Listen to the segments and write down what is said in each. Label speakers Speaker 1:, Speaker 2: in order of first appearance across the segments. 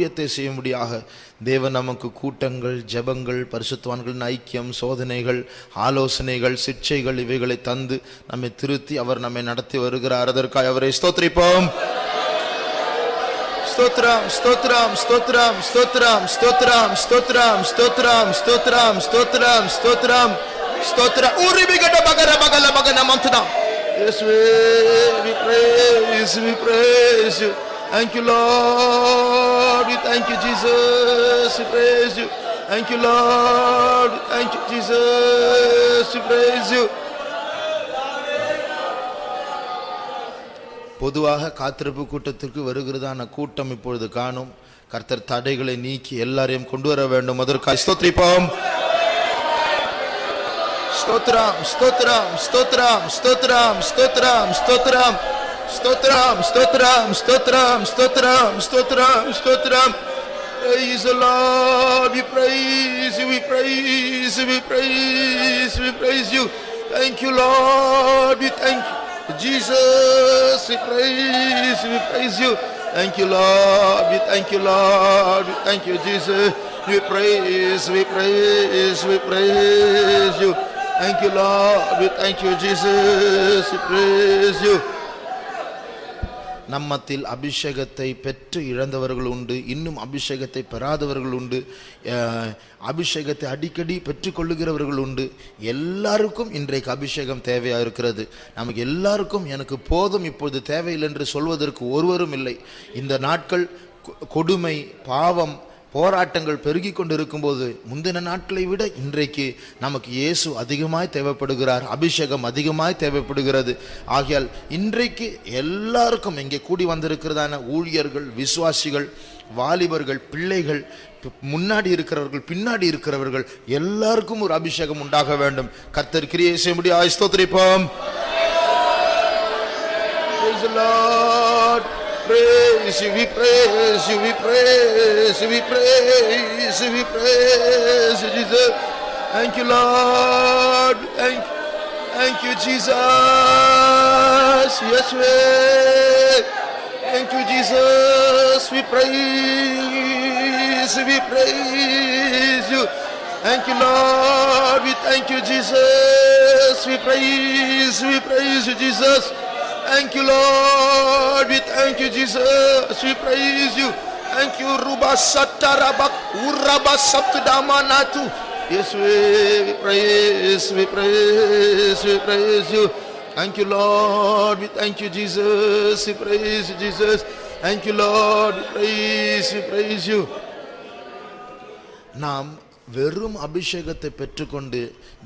Speaker 1: ஊழியத்தை செய்யும்படியாக தேவன் நமக்கு கூட்டங்கள், ஜெபங்கள், பரிசுத்தவான்களின் ஐக்கியம், சோதனைகள், ஆலோசனைகள், சிட்சைகள் இவைகளை தந்து நம்மை திருத்தி அவர் நம்மை நடத்தி வருகிறார். அதற்காக அவரை ஸ்தோத்திரிப்போம். ஸ்தோத்ரம், ஸ்தோத்ரம், ஸ்தோத்ரம், ஸ்தோத்ரம், ஸ்தோத்ரம், ஸ்தோத்ரம், ஸ்தோத்ரம், ஸ்தோத்ரம், ஸ்தோத்ரம், ஸ்தோத்ரம், ஸ்தோத்ரம். உரிபிகட பகர பகல பகன Mandhana. Yes, we praise, we praise you. Thank you, Lord. We thank you, Jesus. We praise you. Thank you, Lord. Thank you, Jesus. We praise you. பொதுவாக காத்திருப்பு கூட்டத்திற்கு வருகிறதான கூட்டம் இப்பொழுது காணும். கர்த்தர் தடைகளை நீக்கி எல்லாரையும் கொண்டு வர வேண்டும். அதற்காக ஸ்தோத்திரிப்போம். ஸ்தோத்ரம், ஸ்தோத்ரம், ஸ்தோத்ரம், ஸ்தோத்ரம், ஸ்தோத்ரம், ஸ்தோத்ரம், ஸ்தோத்ரம், ஸ்தோத்ரம், ஸ்தோத்ரம், ஸ்தோத்ரம், ஸ்தோத்ரம், ஸ்தோத்ரம். Praise the Lord. We praise you, we praise you, we praise you, we praise you. Thank you, Lord. We thank you, Jesus. We praise you, we praise you. Thank you, Lord. We thank you, Lord. We thank you, Jesus. We praise, we praise, we praise you. Thank you, Lord. We thank you, Jesus. We praise you. நம்மத்தில் அபிஷேகத்தை பெற்று இழந்தவர்கள் உண்டு, இன்னும் அபிஷேகத்தை பெறாதவர்கள் உண்டு, அபிஷேகத்தை அடிக்கடி பெற்றுக்கொள்ளுகிறவர்கள் உண்டு. எல்லாருக்கும் இன்றைக்கு அபிஷேகம் தேவையாக இருக்கிறது. நமக்கு எல்லாருக்கும் எனக்கு போதும் இப்பொழுது தேவையில்லை என்று சொல்வதற்கு ஒருவரும் இல்லை. இந்த நாட்கள் கொடுமை, பாவம், போராட்டங்கள் பெருகி கொண்டிருக்கும் போது முந்தின நாட்களை விட இன்றைக்கு நமக்கு இயேசு அதிகமாய் தேவைப்படுகிறார், அபிஷேகம் அதிகமாய் தேவைப்படுகிறது. ஆகையால் இன்றைக்கு எல்லாருக்கும் இங்கே கூடி வந்திருக்கிறதான ஊழியர்கள், விசுவாசிகள், வாலிபர்கள், பிள்ளைகள், முன்னாடி இருக்கிறவர்கள், பின்னாடி இருக்கிறவர்கள் எல்லாருக்கும் ஒரு அபிஷேகம் உண்டாக வேண்டும். கர்த்தர் கிரியை செய்யும்படியாய் ஸ்தோத்திரிப்போம். Praise the Lord. Praise you, we praise you, we praise you, we praise you, we praise you, Jesus. Thank you, Lord. Thank you, Jesus. Yes, we. Thank you, Jesus. We praise you. Thank you, Lord. We thank you, Jesus. We praise you, Jesus. Thank you, Lord. We thank you, Jesus. We praise you. Thank you, Ruba Satarabak Uraba Saptamanatu. Yes, we praise, we praise, we praise you. Thank you, Lord. We thank you, Jesus. We praise you, Jesus. Thank you, Lord. We praise you. நாம் வெறும் அபிஷேகத்தை பெற்றுக்கொண்டு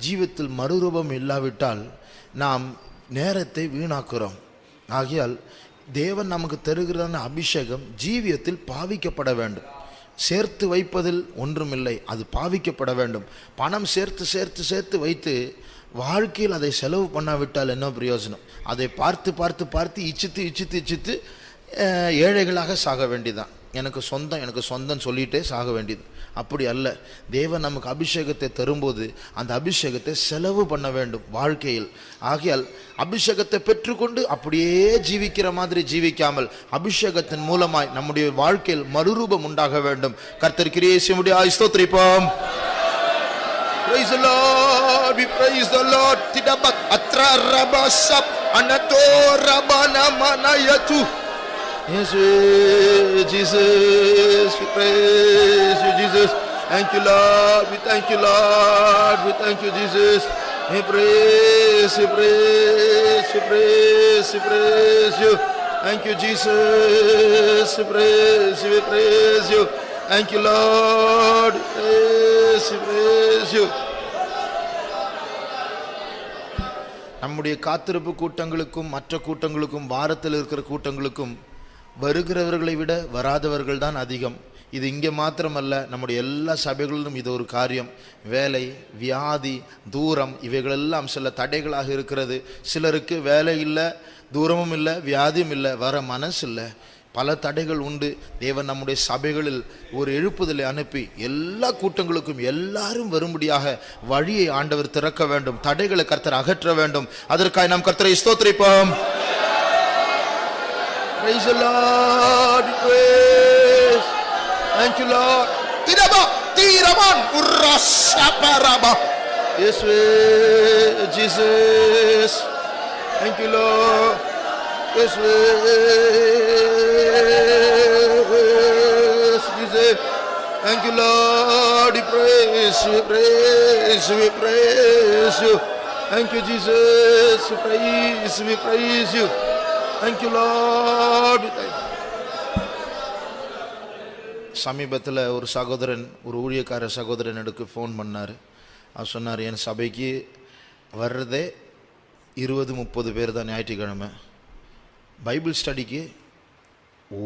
Speaker 1: ஜீவித்தில் மறுரூபம் இல்லாவிட்டால் நாம் நேரத்தை வீணாக்குறோம். ஆகையால் தேவன் நமக்கு தருகிறதான அபிஷேகம் ஜீவியத்தில் பாவிக்கப்பட வேண்டும். சேர்த்து வைப்பதில் ஒன்றுமில்லை, அது பாவிக்கப்பட வேண்டும். பணம் சேர்த்து சேர்த்து சேர்த்து வைத்து வாழ்க்கையில் அதை செலவு பண்ணாவிட்டால் என்ன பிரயோஜனம்? அதை பார்த்து பார்த்து பார்த்து இச்சித்து இச்சித்து இச்சித்து ஏழைகளாக சாக வேண்டியதான். எனக்கு சொந்தம் சொல்லிகிட்டே சாக வேண்டியது. அப்படி அல்ல. தேவன் நமக்கு அபிஷேகத்தை தரும்போது அந்த அபிஷேகத்தை செலவு பண்ண வேண்டும் வாழ்க்கையில். ஆகையால் அபிஷேகத்தை பெற்றுக்கொண்டு அப்படியே ஜீவிக்கிற மாதிரி ஜீவிக்காமல் அபிஷேகத்தின் மூலமாய் நம்முடைய வாழ்க்கையில் மறுரூபம் உண்டாக வேண்டும். கர்த்தர் கிரியை செய்யும்படியாய் ஸ்தோத்திரிப்போம். Praise the Lord. We praise the Lord. Tidabat atra rabasap anato rabana manayatu. Yes, Jesus, we praise you, Jesus. Thank you, Lord. We thank you, Lord. We thank you, Jesus. We praise, we praise, we praise, we praise you. Thank you, Jesus. We praise, we praise you. Thank you, Lord. We praise, we praise you. நம்முடைய காத்திருப்பு கூட்டங்களுக்கும் மற்ற கூட்டங்களுக்கும் வாரத்தில் இருக்கிற கூட்டங்களுக்கும் வருகிறவர்களை விட வராதவர்கள் தான் அதிகம். இது இங்கே மாத்திரமல்ல, நம்முடைய எல்லா சபைகளிலும் இது ஒரு காரியம். வேலை, வியாதி, தூரம் இவைகளெல்லாம் சில தடைகளாக இருக்கிறது. சிலருக்கு வேலை இல்லை, தூரமும் இல்லை, வியாதியும் இல்லை, வர மனசு இல்லை, பல தடைகள் உண்டு. தேவன் நம்முடைய சபைகளில் ஒரு எழுப்புதலை அனுப்பி எல்லா கூட்டங்களுக்கும் எல்லாரும் வரும்படியாக வழியை ஆண்டவர் திறக்க வேண்டும். தடைகளை கர்த்தர் அகற்ற வேண்டும். அதற்காக நாம் கர்த்தரை ஸ்தோத்திரிப்போம். Praise the Lord. Praise. Thank you, Lord. Tiraba, tiraman, urrasaparaba. Yes, Jesus. Thank you, Lord. Yes, Jesus. Thank you, Lord. We praise you, we praise you, we praise you. Thank you, Jesus. We praise you. Thank you, Lord. சமீபத்தில் ஒரு சகோதரன், ஒரு ஊழியக்கார சகோதரன் எனக்கு phone பண்ணார். அவர் சொன்னார், என் சபைக்கு வர்றதே 20-30 பேர் தான் ஞாயிற்றுக்கிழமை. பைபிள் ஸ்டடிக்கு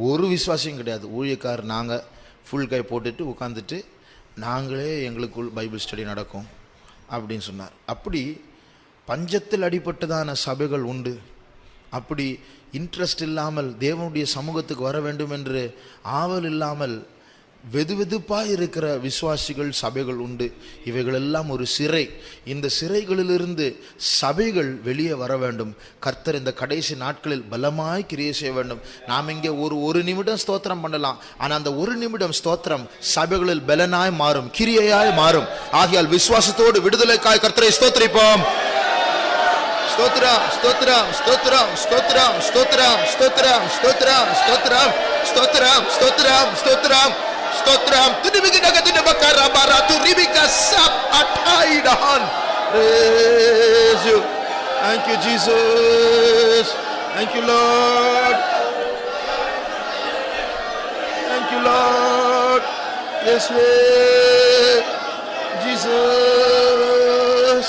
Speaker 1: ஒரு விசுவாசியும் கிடையாது. ஊழியக்காரர் நாங்கள் ஃபுல் கை போட்டுட்டு உட்காந்துட்டு நாங்களே எங்களுக்குள் பைபிள் ஸ்டடி நடக்கும் அப்படின்னு சொன்னார். அப்படி பஞ்சத்தில் அடிபட்டதான சபைகள் உண்டு. அப்படி இன்ட்ரெஸ்ட் இல்லாமல் தேவனுடைய சமூகத்துக்கு வர வேண்டும் என்று ஆவல் இல்லாமல் வெதுவெதுப்பாக இருக்கிற விசுவாசிகள் சபைகள் உண்டு. இவைகளெல்லாம் ஒரு சிறை. இந்த சிறைகளிலிருந்து சபைகள் வெளியே வர வேண்டும். கர்த்தர் இந்த கடைசி நாட்களில் பலமாய் கிரியை செய்ய வேண்டும். நாம் இங்கே ஒரு நிமிடம் ஸ்தோத்திரம் பண்ணலாம். ஆனால் அந்த ஒரு நிமிடம் ஸ்தோத்திரம் சபைகளில் பலனாய் மாறும், கிரியையாய் மாறும். ஆகையால் விசுவாசத்தோடு விடுதலைக்காய் கர்த்தரை ஸ்தோத்திரிப்போம். ஸ்தோத்திரம், ஸ்தோத்திரம், ஸ்தோத்திரம், ஸ்தோத்திரம், ஸ்தோத்திரம், ஸ்தோத்திரம், ஸ்தோத்திரம், ஸ்தோத்திரம், ஸ்தோத்திரம், ஸ்தோத்திரம், ஸ்தோத்திரம், ஸ்தோத்திரம். துதிபிகிடக துதிபக்கர பரது ரிபிக sub அட்டாயிடான். Praise you. Thank you, Jesus. Thank you, Lord. Thank you, Lord. Yes, Jesus.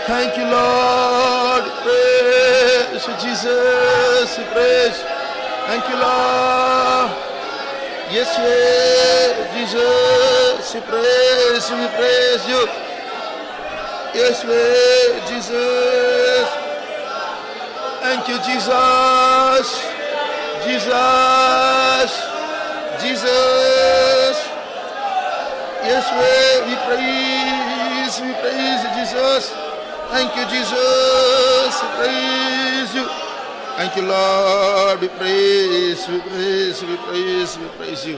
Speaker 1: Thank you, Lord. Praise you, Jesus. Praise. Thank you, Lord. Yes, Jesus. We praise you. We praise you. Yes, Jesus. Thank you, Jesus. Jesus. Jesus. Yes, we praise. We praise you, Jesus. Thank you, Jesus. We praise you. Thank you, Lord. We praise, we praise, we praise, we praise you.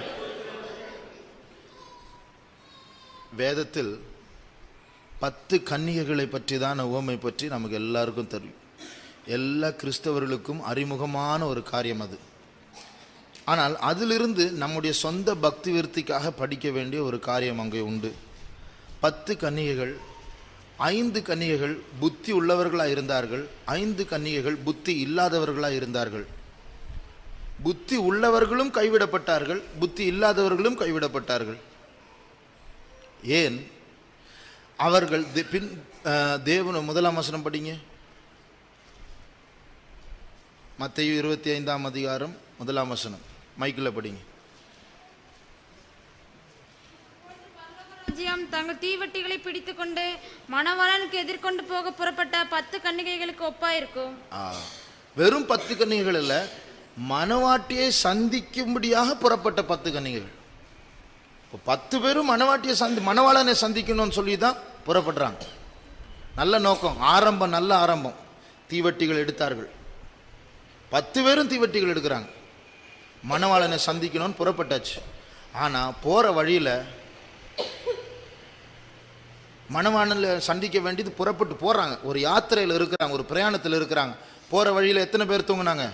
Speaker 1: வேதத்தில் 10 கன்னிகைகளை பற்றி தான் உவமை பற்றி நமக்கு எல்லாருக்கும் தெரியும். எல்லா கிறிஸ்தவர்களுக்கும் அறிமுகமான ஒரு காரியம் அது. ஆனால் அதிலிருந்து நம்முடைய சொந்த பக்தி விருத்திக்காக படிக்க வேண்டிய ஒரு காரியம் அங்கே உண்டு. 10 கன்னிகைகள், 5 கன்னிகைகள் புத்தி உள்ளவர்களாக இருந்தார்கள், 5 கன்னிகைகள் புத்தி இல்லாதவர்களாக இருந்தார்கள். புத்தி உள்ளவர்களும் கைவிடப்பட்டார்கள், புத்தி இல்லாதவர்களும் கைவிடப்பட்டார்கள். ஏன்? அவர்கள் தேவன் 1ஆம் வசனம் படிங்க. மத்தேயு 25ஆம் அதிகாரம் 1ஆம் வசனம். மைக்கில் படிங்க.
Speaker 2: தங்கள் தீவட்டிகளை பிடித்துக் கொண்டு மணவாளனுக்கு எதிர்கொண்டு போக புறப்பட்ட 10 கன்னிகைகளுக்கு ஒப்பாயிருக்கும்.
Speaker 1: வெறும் 10 கன்னிகைகள் அல்ல, மணவாட்டியை சந்திக்கும்படியாக புறப்பட்ட 10 கன்னிகைகள். 10 பேரும் மணவாளனை சந்திக்கணும்னு சொல்லி தான் புறப்படுறாங்க. நல்ல நோக்கம், ஆரம்பம், நல்ல ஆரம்பம். தீவட்டிகள் எடுத்தார்கள், 10 பேரும் தீவட்டிகள் எடுக்கிறாங்க, மணவாளனை சந்திக்கணும்னு புறப்பட்டாச்சு. ஆனால் போகிற வழியில் மணவாளனை சந்திக்க வேண்டியது புறப்பட்டு போகிறாங்க. ஒரு யாத்திரையில் இருக்கிறாங்க, ஒரு பிரயாணத்தில் இருக்கிறாங்க. போகிற வழியில் எத்தனை பேர் தூங்கினாங்க?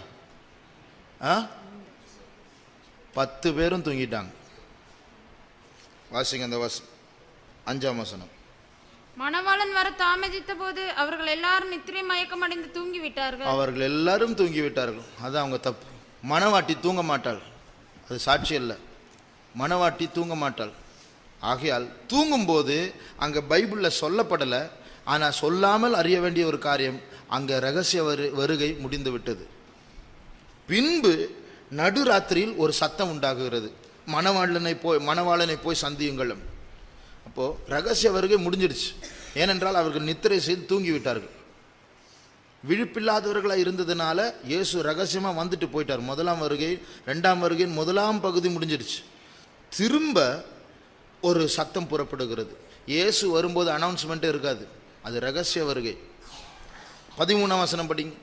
Speaker 1: 10 பேரும் தூங்கிட்டாங்க. வாசிங்க அந்த 5ஆம் வசனம்.
Speaker 2: மணவாளன் வர தாமதித்த போது அவர்கள் எல்லாரும் நித்திரை மயக்கம் அடைந்து தூங்கி விட்டார்கள்.
Speaker 1: அவர்கள் எல்லாரும் தூங்கி விட்டார்கள். அது அவங்க தப்பு. மணவாட்டி தூங்க மாட்டாள், அது சாட்சி இல்லை. மணவாட்டி தூங்க மாட்டாள். ஆகையால் தூங்கும்போது அங்கே பைபிளில் சொல்லப்படலை, ஆனால் சொல்லாமல் அறிய வேண்டிய ஒரு காரியம், அங்கே ரகசிய வருகை முடிந்து விட்டது. பின்பு நடுராத்திரியில் ஒரு சத்தம் உண்டாகுகிறது, மணவாளனை போய் சந்தியுங்களும். அப்போது ரகசிய வருகை முடிஞ்சிடுச்சு. ஏனென்றால் அவர்கள் நித்திரை செய்து தூங்கிவிட்டார்கள். விழிப்பில்லாதவர்களாக இருந்ததுனால இயேசு ரகசியமாக வந்துட்டு போயிட்டார். 1ஆம் வருகை, 2ஆம் வருகையின் 1ஆம் பகுதி முடிஞ்சிடுச்சு. திரும்ப ஒரு சத்தம் புறப்படுகிறது. இயேசு வரும்போது அனௌன்ஸ்மெண்ட்டே இருக்காது, அது ரகசிய வருகை. 13ஆம் வசனம் படிங்க.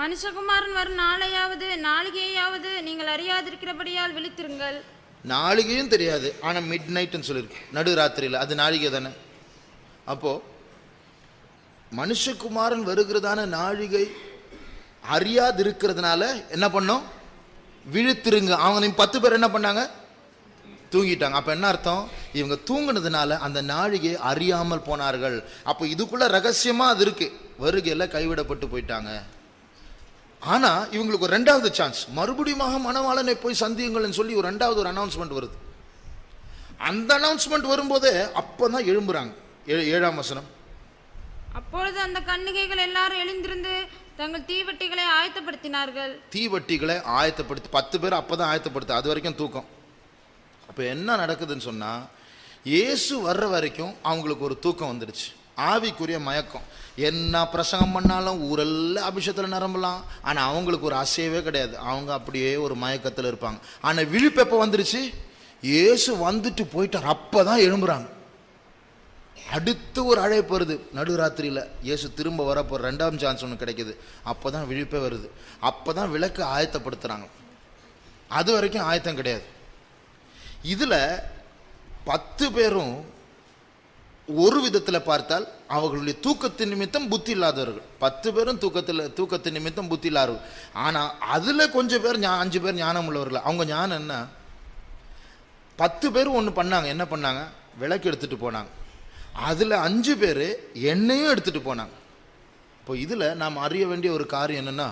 Speaker 2: மனுஷகுமாரன் வரும் நாளிகையாவது நீங்கள் அறியாதிருக்கிறபடியால் விழித்திருங்கள்.
Speaker 1: நாளிகையும் தெரியாது, ஆனா மிட் நைட்னு சொல்லியிருக்கு, நடுராத்திரியில், அது நாளிகை தானே. அப்போ மனுஷகுமாரன் வருகிறதான நாழிகை அறியாது இருக்கிறதுனால என்ன பண்ணோம்? விழித்திருங்க. அவங்க 10 பேர் என்ன பண்ணாங்க? தூங்கிட்டாங்க. அப்ப என்ன அர்த்தம்? இவங்க தூங்குனதுனால அந்த நாழிகை அறியாமல் போனார்கள். அப்போ இதுக்குள்ள ரகசியமா அது இருக்கு, வருகையில கைவிடப்பட்டு போயிட்டாங்க. ஆனா இவங்களுக்கு ஒரு 2வது சான்ஸ், மறுபடியும் மணவாளனை போய் சந்தியுங்கள்னு சொல்லி ஒரு 2வது ஒரு அனௌன்ஸ்மெண்ட் வருது. அந்த அனௌன்ஸ்மெண்ட் வரும்போதே அப்பதான் எழும்புறாங்க. 7ஆம் வசனம்.
Speaker 2: அப்பொழுது அந்த கன்னிகைகள் எல்லாரும் எழுந்திருந்து தங்கள் தீவட்டிகளை ஆயத்தப்படுத்தினார்கள்.
Speaker 1: தீவட்டிகளை ஆயத்தப்படுத்தி 10 பேர் அப்பதான் ஆயத்தப்படுத்த, அது வரைக்கும் தூக்கம். அப்ப என்ன நடக்குதுன்னு சொன்னா, இயேசு வர்ற வரைக்கும் அவங்களுக்கு ஒரு தூக்கம் வந்துடுச்சு, ஆவிக்குரிய மயக்கம். என்ன பிரசங்கம் பண்ணாலும் ஊரெல்லாம் அபிஷேகத்தில் நிரம்பலாம், ஆனா அவங்களுக்கு ஒரு அசைவே கிடையாது, அவங்க அப்படியே ஒரு மயக்கத்தில் இருப்பாங்க. ஆனா விழிப்பு எப்போ வந்துருச்சு? இயேசு வந்துட்டு போயிட்டார், அப்பதான் எழும்புறாங்க. அடுத்து ஒரு அழைப்பு வருது நடுராத்திரியில், இயேசு திரும்ப வரப்போ 2ஆம் சான்ஸ் ஒன்று கிடைக்குது. அப்போதான் விழிப்பே வருது, அப்போதான் விளக்கு ஆயத்தப்படுத்துகிறாங்க. அது வரைக்கும் ஆயத்தம் கிடையாது. இதில் 10 பேரும் ஒரு விதத்தில் பார்த்தால் அவர்களுடைய தூக்கத்தின் நிமித்தம் புத்தி இல்லாதவர்கள். 10 பேரும் தூக்கத்தின் நிமித்தம் புத்தி இல்லாதவர்கள். ஆனால் அதில் கொஞ்சம் பேர் 5 பேர் ஞானம் உள்ளவர்கள். அவங்க ஞானம் என்ன? 10 பேரும் ஒன்று பண்ணாங்க. என்ன பண்ணாங்க? விளக்கு எடுத்துகிட்டு போனாங்க. அதில் 5 பேர் எண்ணெயும் எடுத்துகிட்டு போனாங்க. இப்போ இதில் நாம் அறிய வேண்டிய ஒரு காரியம் என்னென்னா,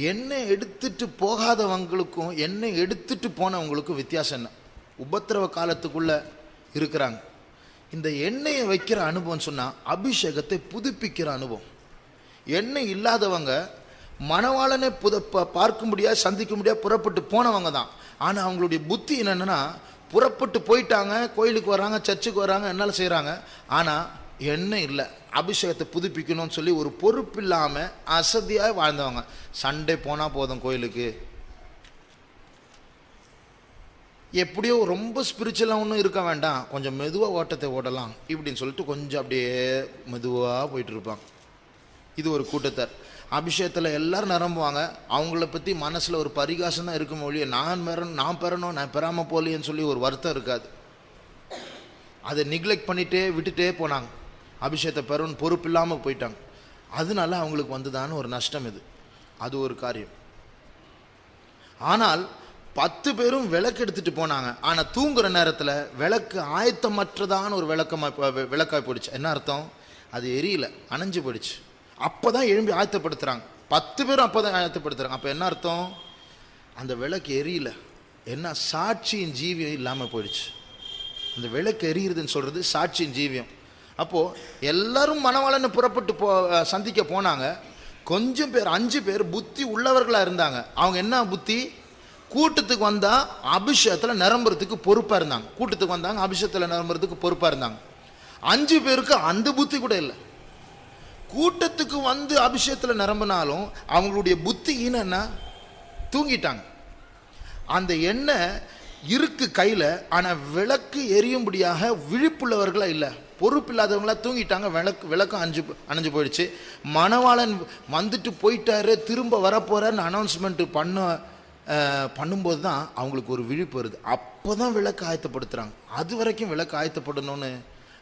Speaker 1: எண்ணெய் எடுத்துட்டு போகாதவங்களுக்கும் எண்ணெய் எடுத்துட்டு போனவங்களுக்கும் வித்தியாசம் என்ன? உபத்திரவ காலத்துக்குள்ளே இருக்கிறாங்க. இந்த எண்ணெயை வைக்கிற அனுபவம் சொன்னால் அபிஷேகத்தை புதுப்பிக்கிற அனுபவம். எண்ணெய் இல்லாதவங்க மணவாளனை பார்க்க முடியாது, சந்திக்க முடியாது, புறப்பட்டு போனவங்க தான். ஆனால் அவங்களுடைய புத்தி என்னென்னா, புறப்பட்டு போயிட்டாங்க, கோயிலுக்கு வராங்க, சர்ச்சுக்கு வராங்க, என்னால் செய்கிறாங்க, ஆனால் எண்ணெய் இல்லை, அபிஷேகத்தை புதுப்பிக்கணும்னு சொல்லி ஒரு பொறுப்பு இல்லாமல் அசதியாக வாழ்ந்தவங்க. சண்டே போனால் போதும் கோயிலுக்கு, எப்படியோ ரொம்ப ஸ்பிரிச்சுவலாக ஒன்றும் இருக்க வேண்டாம், கொஞ்சம் மெதுவாக ஓட்டத்தை ஓடலாம் இப்படின்னு சொல்லிட்டு கொஞ்சம் அப்படியே மெதுவாக போயிட்டு இருப்பாங்க. இது ஒரு கூட்டத்தார். அபிஷேகத்தில் எல்லாரும் நிரம்புவாங்க. அவங்கள பற்றி மனசில் ஒரு பரிகாசம் தான் இருக்கும் மொழியை, நான் பெறணும், நான் பெறாமல் போலியேன்னு சொல்லி ஒரு வருத்தம் இருக்காது. அதை நிக்லெக்ட் பண்ணிகிட்டே விட்டுட்டே போனாங்க. அபிஷேகத்தை பெறணும் பொறுப்பு இல்லாமல் போயிட்டாங்க. அதனால அவங்களுக்கு வந்ததான ஒரு நஷ்டம் இது. அது ஒரு காரியம். ஆனால் 10 பேரும் விளக்கு எடுத்துகிட்டு போனாங்க. ஆனால் தூங்குற நேரத்தில் விளக்கு ஆயத்தமற்றதான ஒரு விளக்காய் போயிடுச்சு. என்ன அர்த்தம்? அது எரியல, அணைஞ்சு போயிடுச்சு. அப்போ தான் எழும்பி ஆயத்தப்படுத்துகிறாங்க. 10 பேரும் அப்போ தான் ஆயத்தப்படுத்துகிறாங்க. அப்போ என்ன அர்த்தம்? அந்த விளக்கு எரியல, என்ன சாட்சியின் ஜீவியம் இல்லாமல் போயிடுச்சு. அந்த விளக்கு எரியுறதுன்னு சொல்கிறது சாட்சியின் ஜீவியம். அப்போது எல்லாரும் மணவாளனை புறப்பட்டு சந்திக்க போனாங்க. கொஞ்சம் பேர் 5 பேர் புத்தி உள்ளவர்களாக இருந்தாங்க. அவங்க என்ன புத்தி? கூட்டத்துக்கு வந்தால் அபிஷேகத்தில் நிரம்புறதுக்கு பொறுப்பாக இருந்தாங்க. கூட்டத்துக்கு வந்தாங்க, அபிஷேகத்தில் நிரம்புறதுக்கு பொறுப்பாக இருந்தாங்க. 5 பேருக்கு அந்த புத்தி கூட இல்லை. கூட்டத்துக்கு வந்து அபிஷேகத்தில் நிரம்பினாலும் அவங்களுடைய புத்தி என்னன்னா, தூங்கிட்டாங்க. அந்த எண்ணெய் இருக்கு கையில், ஆனால் விளக்கு எரியும்படியாக விழிப்புள்ளவர்களாக இல்லை, பொறுப்பு இல்லாதவங்களா தூங்கிட்டாங்க. விளக்கு அணைஞ்சு போயிடுச்சு. மணவாளன் வந்துட்டு போயிட்டாரு, திரும்ப வரப்போறாருன்னு அனௌன்ஸ்மெண்ட் பண்ணும்போது தான் அவங்களுக்கு ஒரு விழிப்பு வருது. அப்போ தான் விளக்கு ஆயத்தப்படுத்துகிறாங்க. அது வரைக்கும் விளக்கு ஆயத்தப்படணும்னு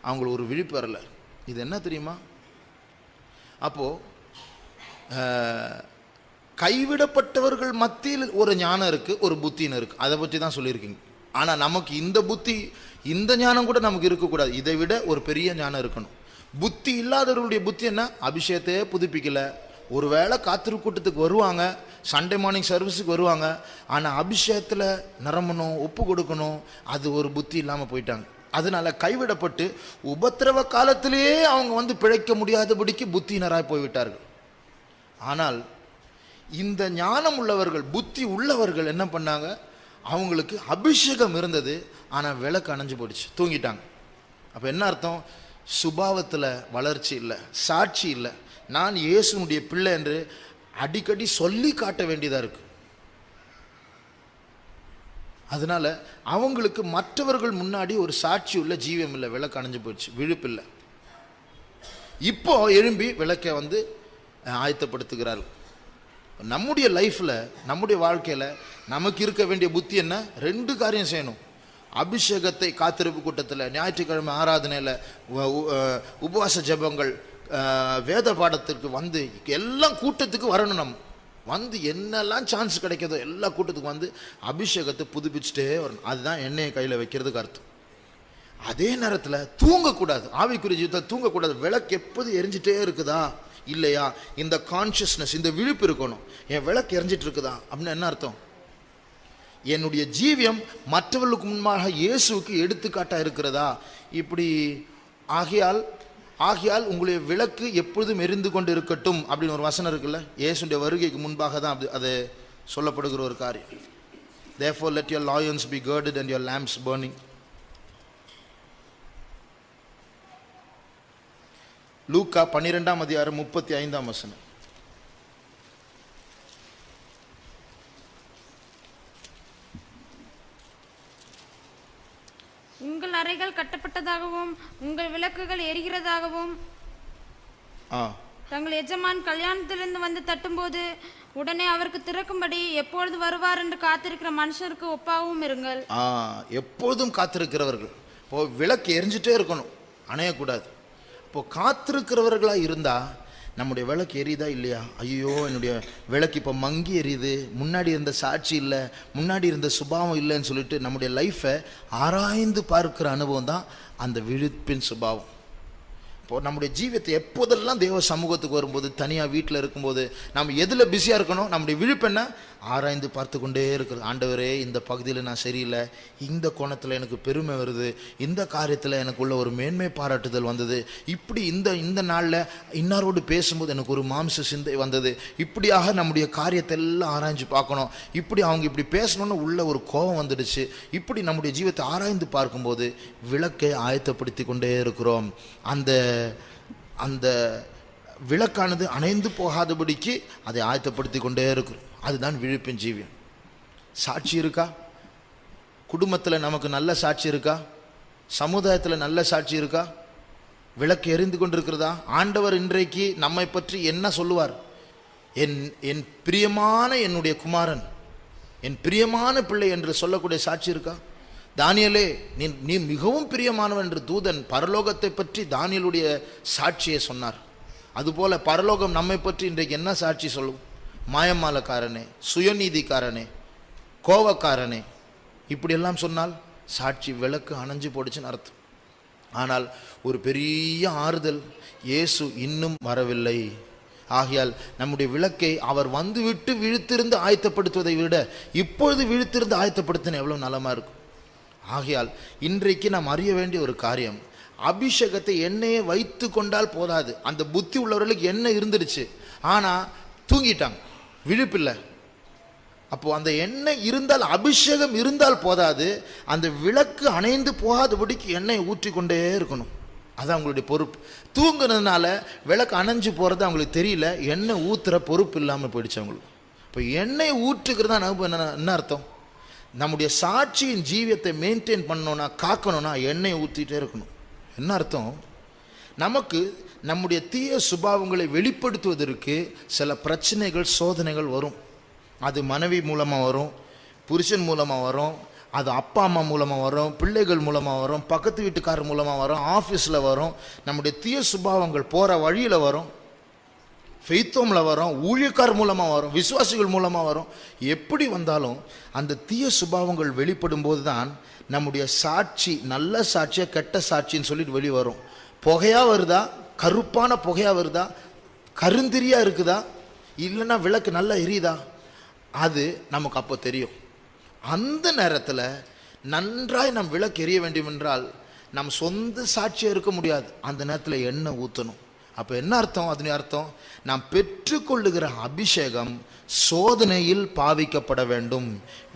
Speaker 1: அவங்களுக்கு ஒரு விழிப்பு வரல. இது என்ன தெரியுமா? அப்போது கைவிடப்பட்டவர்கள் மத்தியில் ஒரு ஞானம் இருக்குது, ஒரு புத்தின்னு இருக்குது. அதை பற்றி தான் சொல்லியிருக்கீங்க. ஆனால் நமக்கு இந்த புத்தி, இந்த ஞானம் கூட நமக்கு இருக்கக்கூடாது. இதை விட ஒரு பெரிய ஞானம் இருக்கணும். புத்தி இல்லாதவர்களுடைய புத்தி என்ன? அபிஷேகத்தையே புதுப்பிக்கலை. ஒரு வேளை காத்திரு கூட்டத்துக்கு வருவாங்க, சண்டே மார்னிங் சர்வீஸுக்கு வருவாங்க, ஆனால் அபிஷேகத்தில் நிரம்பணும், ஒப்பு கொடுக்கணும், அது ஒரு புத்தி இல்லாமல் போயிட்டாங்க. அதனால கைவிடப்பட்டு உபத்திரவ காலத்திலேயே அவங்க வந்து பிழைக்க முடியாதபடிக்கு புத்தியினராய் போய்விட்டார்கள். ஆனால் இந்த ஞானம் உள்ளவர்கள், புத்தி உள்ளவர்கள் என்ன பண்ணாங்க? அவங்களுக்கு அபிஷேகம் இருந்தது, ஆனால் விளக்கு அணைஞ்சு போயிடுச்சு, தூங்கிட்டாங்க. அப்போ என்ன அர்த்தம்? சுபாவத்தில் வளர்ச்சி இல்லை, சாட்சி இல்லை. நான் இயேசுனுடைய பிள்ளை என்று அடிக்கடி சொல்லி காட்ட வேண்டியதாக இருக்கு. அதனால அவங்களுக்கு மற்றவர்கள் முன்னாடி ஒரு சாட்சி உள்ள ஜீவியம் இல்லை, விளக்கு அணைஞ்சு போயிடுச்சு, விழிப்பில்லை. இப்போ எழும்பி விளக்கை வந்து ஆயத்தப்படுத்துகிறார்கள். நம்முடைய லைஃப்பில், நம்முடைய வாழ்க்கையில் நமக்கு இருக்க வேண்டிய புத்தி என்ன? 2 காரியம் செய்யணும். அபிஷேகத்தை காத்திருப்பு கூட்டத்தில், ஞாயிற்றுக்கிழமை ஆராதனையில், உபவாச ஜெபங்கள், வேத பாடத்திற்கு வந்து எல்லாம் கூட்டத்துக்கு வரணும். நம்ம வந்து என்னெல்லாம் சான்ஸ் கிடைக்கிறதோ எல்லா கூட்டத்துக்கு வந்து அபிஷேகத்தை புதுப்பிச்சுட்டே வரணும். அதுதான் எண்ணெயை கையில் வைக்கிறதுக்கு அர்த்தம். அதே நேரத்தில் தூங்கக்கூடாது. ஆவிக்குரிய ஜீவிதத்தை தூங்கக்கூடாது. விளக்கு எப்போது எரிஞ்சிட்டே இருக்குதா இல்லையா, இந்த கான்ஷியஸ்னஸ், இந்த விழிப்பு இருக்கணும். என் விளக்கு எரிஞ்சிட்டு இருக்குதா அப்படின்னு என்ன அர்த்தம்? என்னுடைய ஜீவியம் மற்றவர்களுக்கு முன்பாக இயேசுவுக்கு எடுத்துக்காட்டாக இருக்கிறதா? இப்படி ஆகையால் உங்களுடைய விளக்கு எப்பொழுதும் எரிந்து கொண்டு இருக்கட்டும் அப்படின்னு ஒரு வசனம் இருக்குல்ல. இயேசுடைய வருகைக்கு முன்பாக தான் அது சொல்லப்படுகிற ஒரு காரியம். Therefore let your loins be girded and your lamps burning. லூக்கா 12ஆம் அதிகாரம் 35ஆம் வசனம்.
Speaker 2: உங்கள் அறைகள் கட்டப்பட்டதாகவும் உங்கள் விளக்குகள் எரிகிறதாகவும் தங்கள் எஜமான் கல்யாணத்திலிருந்து வந்து தட்டும்போது உடனே அவருக்கு திறக்கும்படி எப்பொழுது வருவார் என்று காத்திருக்கிற மனுஷருக்கு ஒப்பாகவும் இருங்கள்.
Speaker 1: எப்பொழுதும் காத்திருக்கிறவர்கள். இப்போ விளக்கு எரிஞ்சிட்டே இருக்கணும், அணையக்கூடாது. இப்போ காத்திருக்கிறவர்களாக இருந்தால் நம்முடைய விளக்கு எரியுதா இல்லையா? ஐயோ என்னுடைய விளக்கு இப்போ மங்கி எரியுது, முன்னாடி இருந்த சாட்சி இல்லை, முன்னாடி இருந்த சுபாவம் இல்லைன்னு சொல்லிட்டு நம்முடைய லைஃப்பை ஆராய்ந்து பார்க்குற அனுபவம் தான் அந்த விழிப்பின் சுபாவம். இப்போது நம்முடைய ஜீவியத்தை எப்போதெல்லாம் தேவ சமூகத்துக்கு வரும்போது, தனியாக வீட்டில் இருக்கும்போது நம்ம எதில் பிஸியாக இருக்கணும்? நம்முடைய விழிப்பெண்ணை ஆராய்ந்து பார்த்து கொண்டே இருக்கிறது. ஆண்டவரே, இந்த பகுதியில் நான் சரியில்லை, இந்த கோணத்தில் எனக்கு பெருமை வருது, இந்த காரியத்தில் எனக்குள்ள ஒரு மேன்மை பாராட்டுதல் வந்தது, இப்படி இந்த நாளில் இன்னாரோடு பேசும்போது எனக்கு ஒரு மாம்ச சிந்தை வந்தது, இப்படியாக நம்முடைய காரியத்தை எல்லாம் ஆராய்ஞ்சு பார்க்கணும். இப்படி அவங்க இப்படி பேசணுன்னு உள்ள ஒரு கோபம் வந்துடுச்சு. இப்படி நம்முடைய ஜீவியத்தை ஆராய்ந்து பார்க்கும்போது விளக்கை ஆயத்தப்படுத்தி கொண்டே இருக்கிறோம். அந்த விளக்கானது அணைந்து போகாதபடிக்கு அதை ஆயத்தப்படுத்தி கொண்டே இருக்கிறோம். அதுதான் விழிப்பின் ஜீவியம். சாட்சி இருக்கா? குடும்பத்தில் நமக்கு நல்ல சாட்சி இருக்கா? சமுதாயத்தில் நல்ல சாட்சி இருக்கா? விளக்கு எரிந்து கொண்டிருக்கிறதா? ஆண்டவர் இன்றைக்கு நம்மை பற்றி என்ன சொல்லுவார்? என் பிரியமான என்னுடைய குமாரன், என் பிரியமான பிள்ளை என்று சொல்லக்கூடிய சாட்சி இருக்கா? தானியேலே, நீ மிகவும் பிரியமானவன் என்று தூதன் பரலோகத்தை பற்றி தானியேலுடைய சாட்சியை சொன்னார். அதுபோல பரலோகம் நம்மை பற்றி இன்றைக்கு என்ன சாட்சி சொல்லும்? மாயமாலக்காரனே, சுயநீதிக்காரனே, கோவக்காரனே, இப்படியெல்லாம் சொன்னால் சாட்சி விளக்கு அணைஞ்சு போடுச்சுன்னு அர்த்தம். ஆனால் ஒரு பெரிய ஆறுதல், இயேசு இன்னும் வரவில்லை. ஆகையால் நம்முடைய விளக்கை அவர் வந்துவிட்டு விழித்திருந்து ஆயத்தப்படுத்துவதை விட இப்பொழுது விழித்திருந்து ஆயத்தப்படுத்தின எவ்வளோ நலமாக இருக்கும். ஆகையால் இன்றைக்கு நாம் அறிய வேண்டிய ஒரு காரியம், அபிஷேகத்தை எண்ணெயை வைத்து கொண்டால் போதாது. அந்த புத்தி உள்ளவர்களுக்கு எண்ணெய் இருந்துடுச்சு, ஆனால் தூங்கிட்டாங்க, விழிப்பில்லை. அப்போது அந்த எண்ணெய் இருந்தால், அபிஷேகம் இருந்தால் போதாது, அந்த விளக்கு அணைந்து போகாதபடிக்கு எண்ணெயை ஊற்றி கொண்டே இருக்கணும். அதான் அவங்களுடைய பொறுப்பு. தூங்குனதுனால விளக்கு அணைஞ்சு போகிறது அவங்களுக்கு தெரியல, எண்ணெய் ஊற்றுற பொறுப்பு இல்லாமல் போயிடுச்சு அவங்களுக்கு. இப்போ எண்ணெய் ஊற்றுக்கிறதா என்ன அர்த்தம்? நம்முடைய சாட்சியின் ஜீவியத்தை மெயின்டைன் பண்ணணும்னா, காக்கணும்னா எண்ணெயை ஊற்றிட்டே இருக்கணும். என்ன அர்த்தம்? நமக்கு நம்முடைய தீய சுபாவங்களை வெளிப்படுத்துவதற்கு சில பிரச்சனைகள், சோதனைகள் வரும். அது மனைவி மூலமாக வரும், புருஷன் மூலமாக வரும், அது அப்பா அம்மா மூலமாக வரும், பிள்ளைகள் மூலமாக வரும், பக்கத்து வீட்டுக்காரர் மூலமாக வரும், ஆஃபீஸில் வரும், நம்முடைய தீய சுபாவங்கள் போகிற வழியில் வரும், ஃபெய்த்தோமில் வரும், ஊழியக்கார் மூலமாக வரும், விசுவாசிகள் மூலமாக வரும். எப்படி வந்தாலும் அந்த தீய சுபாவங்கள் வெளிப்படும் போது தான் நம்முடைய சாட்சி நல்ல சாட்சியாக கெட்ட சாட்சின்னு சொல்லிட்டு வெளியே வரும். புகையாக வருதா, கருப்பான புகையாக வருதா, கருந்திரியாக இருக்குதா, இல்லைன்னா விளக்கு நல்லா எரியுதா, அது நமக்கு அப்போ தெரியும். அந்த நேரத்தில் நன்றாய் நம் விளக்கு எரிய வேண்டும் என்றால் நம் சொந்த சாட்சியாக இருக்க முடியாது. அந்த நேரத்தில் எண்ணெய் ஊற்றணும். அப்போ என்ன அர்த்தம்? அதனுடைய அர்த்தம், நாம் பெற்றுக்கொள்ளுகிற அபிஷேகம் சோதனையில் பாவிக்கப்பட வேண்டும்.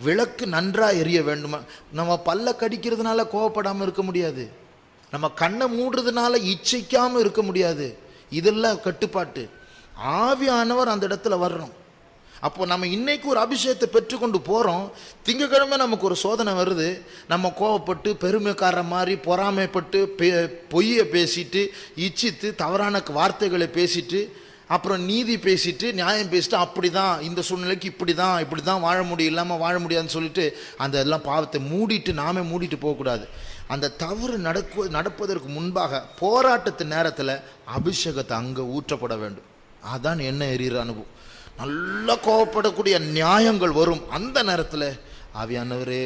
Speaker 1: விளக்கு நன்றாக எரிய வேண்டும். நம்ம பல்ல கடிக்கிறதுனால கோவப்படாமல் இருக்க முடியாது, நம்ம கண்ணை மூடுறதுனால இச்சைக்காமல் இருக்க முடியாது. இதெல்லாம் கட்டுப்பாட்டு. ஆவியானவர் அந்த இடத்துல வரணும். அப்போ நம்ம இன்னைக்கு ஒரு அபிஷேகத்தை பெற்றுக்கொண்டு போகிறோம், திங்கக்கிழமை நமக்கு ஒரு சோதனை வருது, நம்ம கோவப்பட்டு பெருமைக்கார மாதிரி பொறாமைப்பட்டு பொய்யை பேசிட்டு இச்சித்து தவறான வார்த்தைகளை பேசிட்டு அப்புறம் நீதி பேசிட்டு நியாயம் பேசிட்டு அப்படிதான் இந்த சூழ்நிலைக்கு இப்படி தான் வாழ முடியும், இல்லாமல் வாழ முடியாதுன்னு சொல்லிட்டு அந்த எல்லாம் பாவத்தை மூடிட்டு நாமே மூடிட்டு போகக்கூடாது. அந்த தவறு நடப்பதற்கு முன்பாக போராட்டத்து நேரத்தில் அபிஷேகத்தை அங்கே ஊற்றப்பட வேண்டும். அதான் எண்ணெய் எரிகிற அனுபவம். நல்லா கோவப்படக்கூடிய நியாயங்கள் வரும். அந்த நேரத்தில் ஆவியானவரே,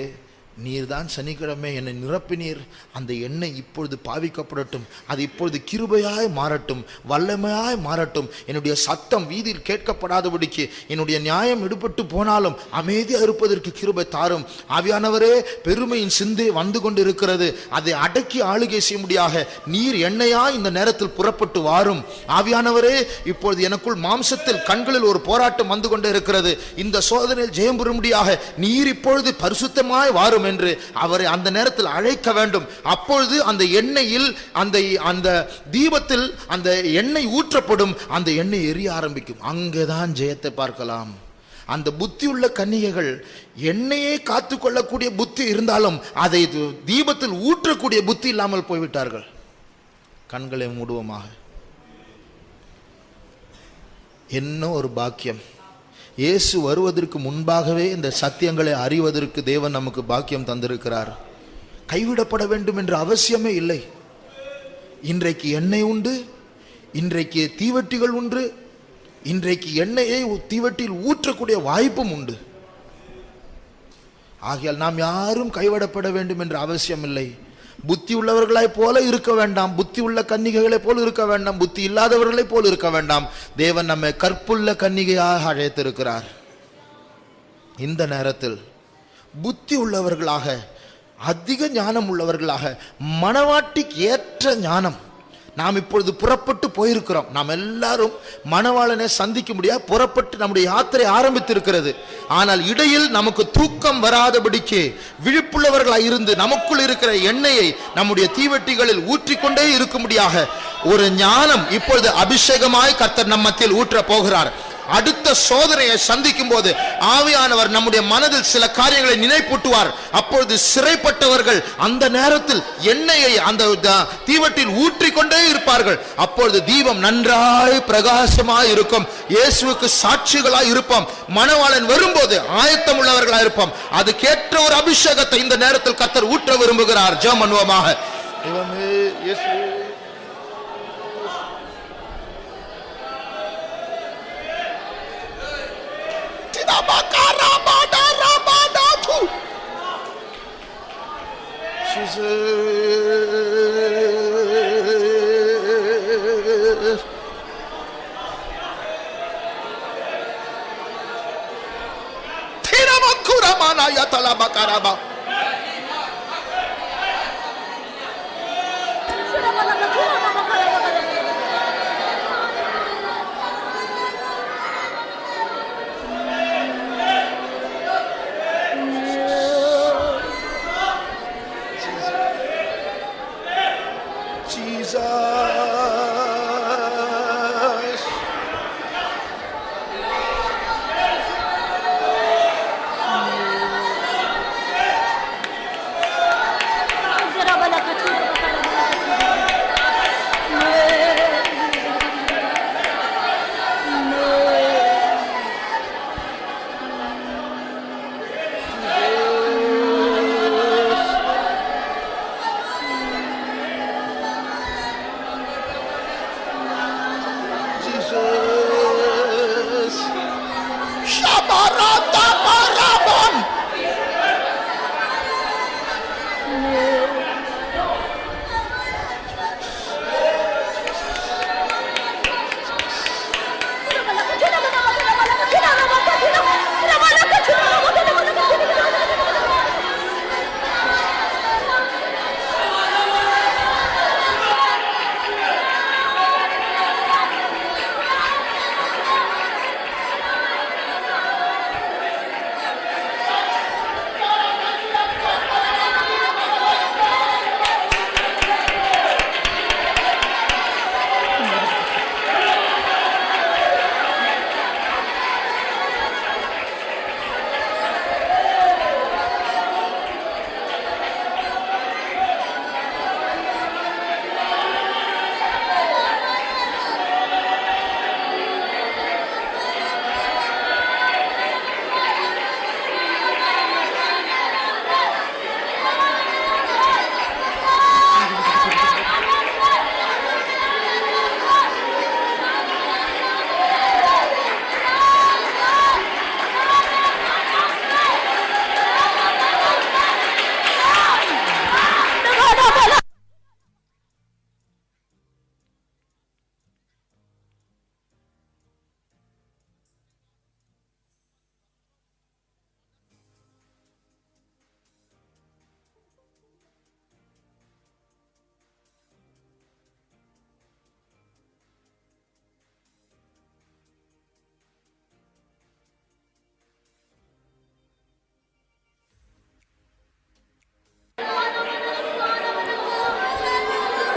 Speaker 1: நீர் தான் சனிக்கிழமை என்னை நிரப்பினீர், அந்த எண்ணெய் இப்பொழுது பாவிக்கப்படட்டும், அது இப்பொழுது கிருபையாய் மாறட்டும், வல்லமையாய் மாறட்டும், என்னுடைய சத்தம் வீதியில் கேட்கப்படாதபடிக்கு, என்னுடைய நியாயம் எடுபட்டு போனாலும் அமைதியாக இருப்பதற்கு கிருபை தாரும். ஆவியானவரே, பெருமையின் சிந்தை வந்து கொண்டு இருக்கிறது, அதை அடக்கி ஆளுகை செய்ய முடியாக நீர் எண்ணெயாய் இந்த நேரத்தில் புறப்பட்டு வாரும். ஆவியானவரே, இப்பொழுது எனக்குள் மாம்சத்தில் கண்களில் ஒரு போராட்டம் வந்து கொண்டே இருக்கிறது, இந்த சோதனையில் ஜெயம் பெறும்படியாக நீர் இப்பொழுது பரிசுத்தமாய் வாரும் என்று அவரை அந்த நேரத்தில் அழைக்க வேண்டும். அப்பொழுது அந்த எண்ணெயில் அந்த தீபத்தில் அந்த எண்ணெய் ஊற்றப்படும், அந்த எண்ணெய் எரிய ஆரம்பிக்கும். அங்கேதான் ஜெயத்தை பார்க்கலாம். அந்த புத்தி உள்ள கன்னிகைகள் எண்ணெயை காத்து கொள்ளக்கூடிய புத்தி இருந்தாலும் அதை தீபத்தில் ஊற்றக்கூடிய புத்தி இல்லாமல் போய்விட்டார்கள். கண்களை மூடுவோமாக. என்ன ஒரு பாக்கியம்! இயேசு வருவதற்கு முன்பாகவே இந்த சத்தியங்களை அறிவதற்கு தேவன் நமக்கு பாக்கியம் தந்திருக்கிறார். கைவிடப்பட வேண்டும் என்ற அவசியமே இல்லை. இன்றைக்கு எண்ணெய் உண்டு, இன்றைக்கு தீவெட்டிகள் உண்டு, இன்றைக்கு எண்ணெயை தீவெட்டியில் ஊற்றக்கூடிய வாய்ப்பும் உண்டு. ஆகையால் நாம் யாரும் கைவிடப்பட வேண்டும் என்ற அவசியம் இல்லை. புத்தி உள்ளவர்களாய் போல இருக்க வேண்டாம், புத்தி உள்ள கன்னிகைகளை போல இருக்க வேண்டாம், புத்தி இல்லாதவர்களை போல இருக்க வேண்டாம். தேவன் நம்மை கற்புள்ள கன்னிகையாக அழைத்திருக்கிறார். இந்த நேரத்தில் புத்தி உள்ளவர்களாக, அதிக ஞானம் உள்ளவர்களாக, மணவாட்டிக்கு ஏற்ற ஞானம், நாம் இப்பொழுது புறப்பட்டு போயிருக்கிறோம். நாம் எல்லாரும் மணவாளனை சந்திக்க முடியாது புறப்பட்டு நம்முடைய யாத்திரை ஆரம்பித்திருக்கிறது. ஆனால் இடையில் நமக்கு தூக்கம் வராதபடிக்கு விழிப்புள்ளவர்களாக இருந்து நமக்குள் இருக்கிற எண்ணெயை நம்முடைய தீவெட்டிகளில் ஊற்றிக்கொண்டே இருக்கும்படியாக ஒரு ஞானம் இப்பொழுது அபிஷேகமாய் கர்த்தர் நம் மத்தியில் ஊற்ற போகிறார். அடுத்த சோதனையை சந்திக்கும் போது ஆவியானவர் நம்முடைய மனதில் சில காரியங்களை நினைப்பூட்டுவார். அப்பொழுது சிறைப்பட்டவர்கள் அந்த நேரத்தில் எண்ணெயை அந்த தீவட்டில் ஊற்றிக்கொண்டே இருப்பார்கள். அப்பொழுது தீபம் நன்றாய் பிரகாசமாய் இருக்கும். இயேசுவுக்கு சாட்சிகளாய் இருப்போம். மணவாளன் வரும்போது ஆயத்தம் உள்ளவர்களாய் இருப்போம். அதுக்கேற்ற ஒரு அபிஷேகத்தை இந்த நேரத்தில் கர்த்தர் ஊற்ற விரும்புகிறார். ஜெபம் பண்ணுவோமாக.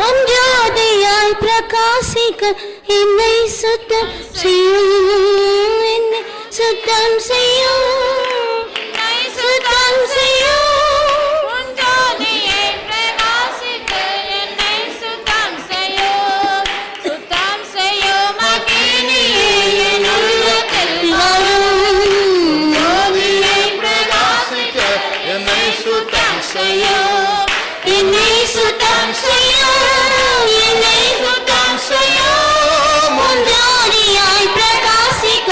Speaker 3: உம் ஜோதியாய் பிரகாசிக்க என்னை சுத்தம் செய்யும், என்னை சுத்தம் செய்யும், என்னை சுத்தம் செய்யும்.
Speaker 2: உன் ஜோதியை பிரகாசிக்க என்னை சுத்தம் செய்யும். சுத்தம் செய்யும் அக்கினியே என் உள்ளத்தில் வரும். ஜோதியை பிரகாசிக்க என்னை சுத்தம் செய்யும்.
Speaker 3: என்னை சுத்தம் செய்யும், என்னை சுத்தம் செய்யும். உம் ஜோதியாய் பிரகாசிக்க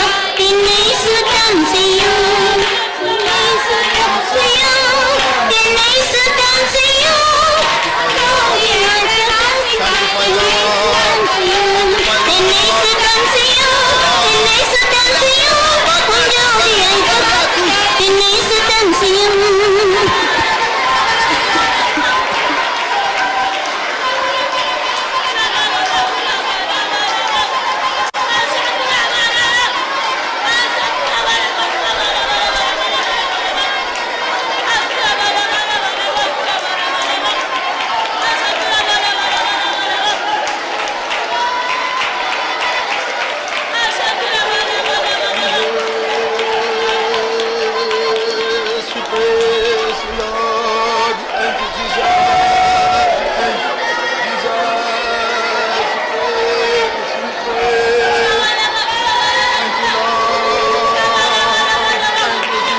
Speaker 3: என்னை சுத்தம் செய்யும், என்னை சுத்தம் செய்யும், என்னை சுத்தம் செய்யும். ஜோதியாய் பிரகாசிக்க என்னை சுத்தம் செய்யும், என்னை சுத்தம் செய்யும், என்னை சுத்தம் செய்யும். உம் ஜோதியாய் பிரகாசிக்க என்னை சுத்தம் செய்யும்.
Speaker 1: Praise the Lord. Thank you, Jesus. Thank you, Jesus. Praise. Thank you, Lord. Thank you,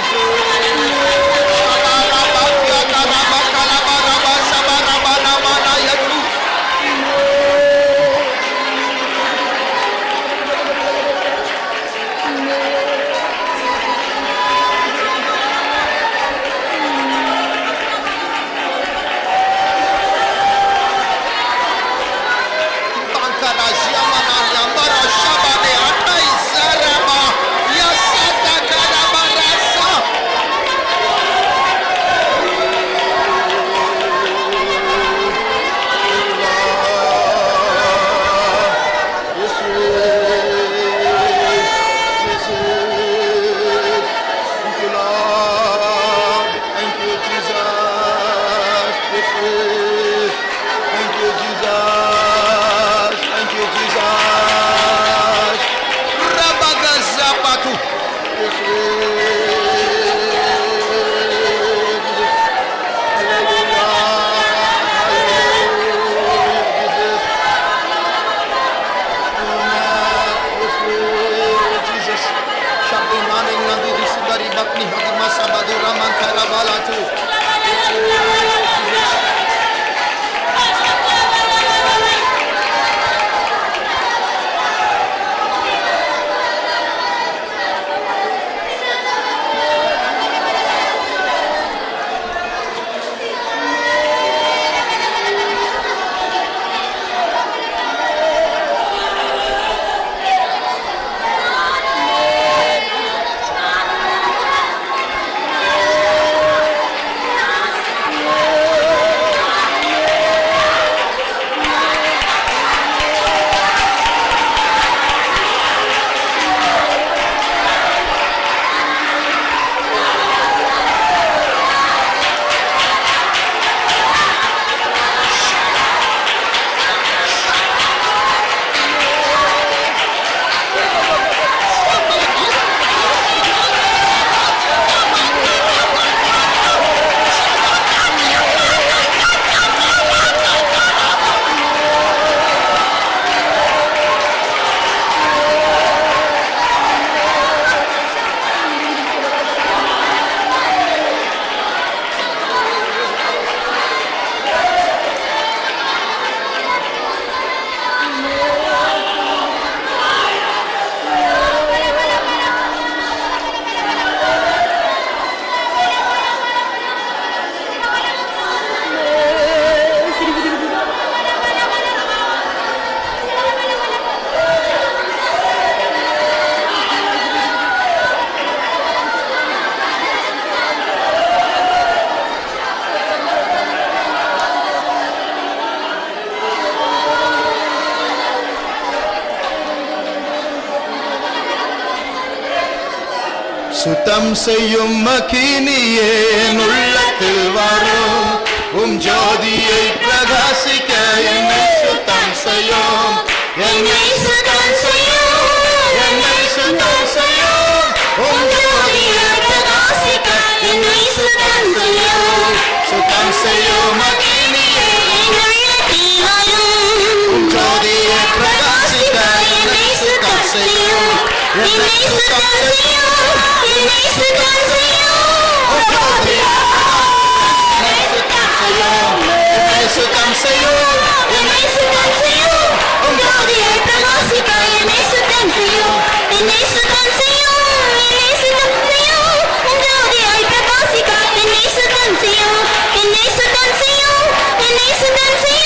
Speaker 1: சுத்தம் செய்யும் அக்கினியே என் உள்ளத்தில் வரும், உம் ஜோதியை பிரகாசிக்க என்னை
Speaker 3: சுத்தம் செய்யும் என்னை சுத்தம் செய்யும்
Speaker 1: சுத்தம் செய்யும்
Speaker 3: என்னை சுத்தம் செய்யும் ஜோதியை பிரகாசிக்க என்னை சுத்தம் செய்யும் என்னை சுத்தம் செய்யும் என்னை சுத்தம் செய்யும் ஜோதியை பிரகாசிக்க என்னை சுத்தம் செய்யும் என்னை சுத்தம் செய்யும் என்னை சுத்தம் செய்யும்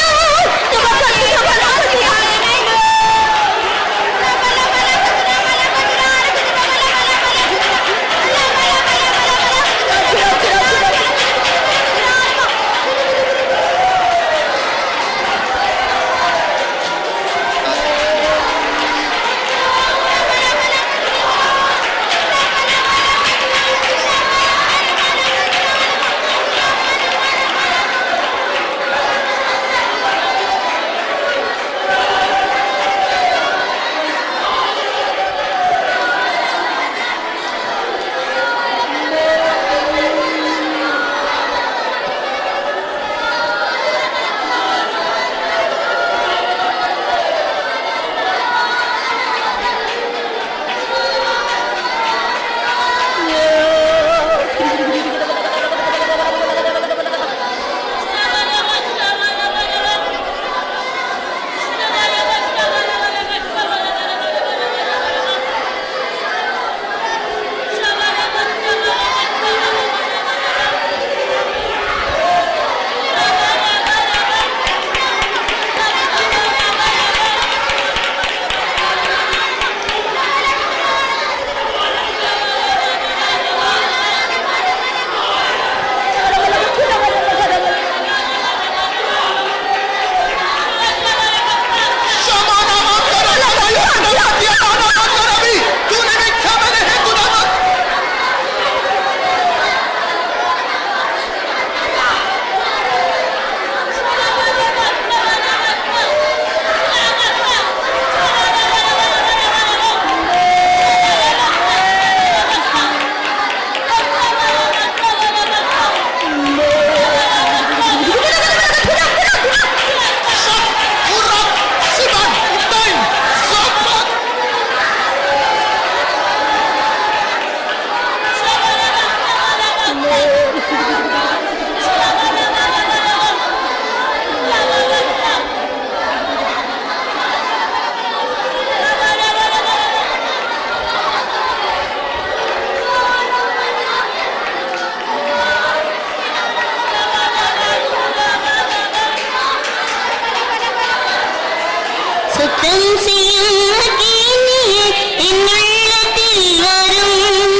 Speaker 3: சுத்தம் செய்யும் அக்கினியே என் உள்ளத்தில் வரும்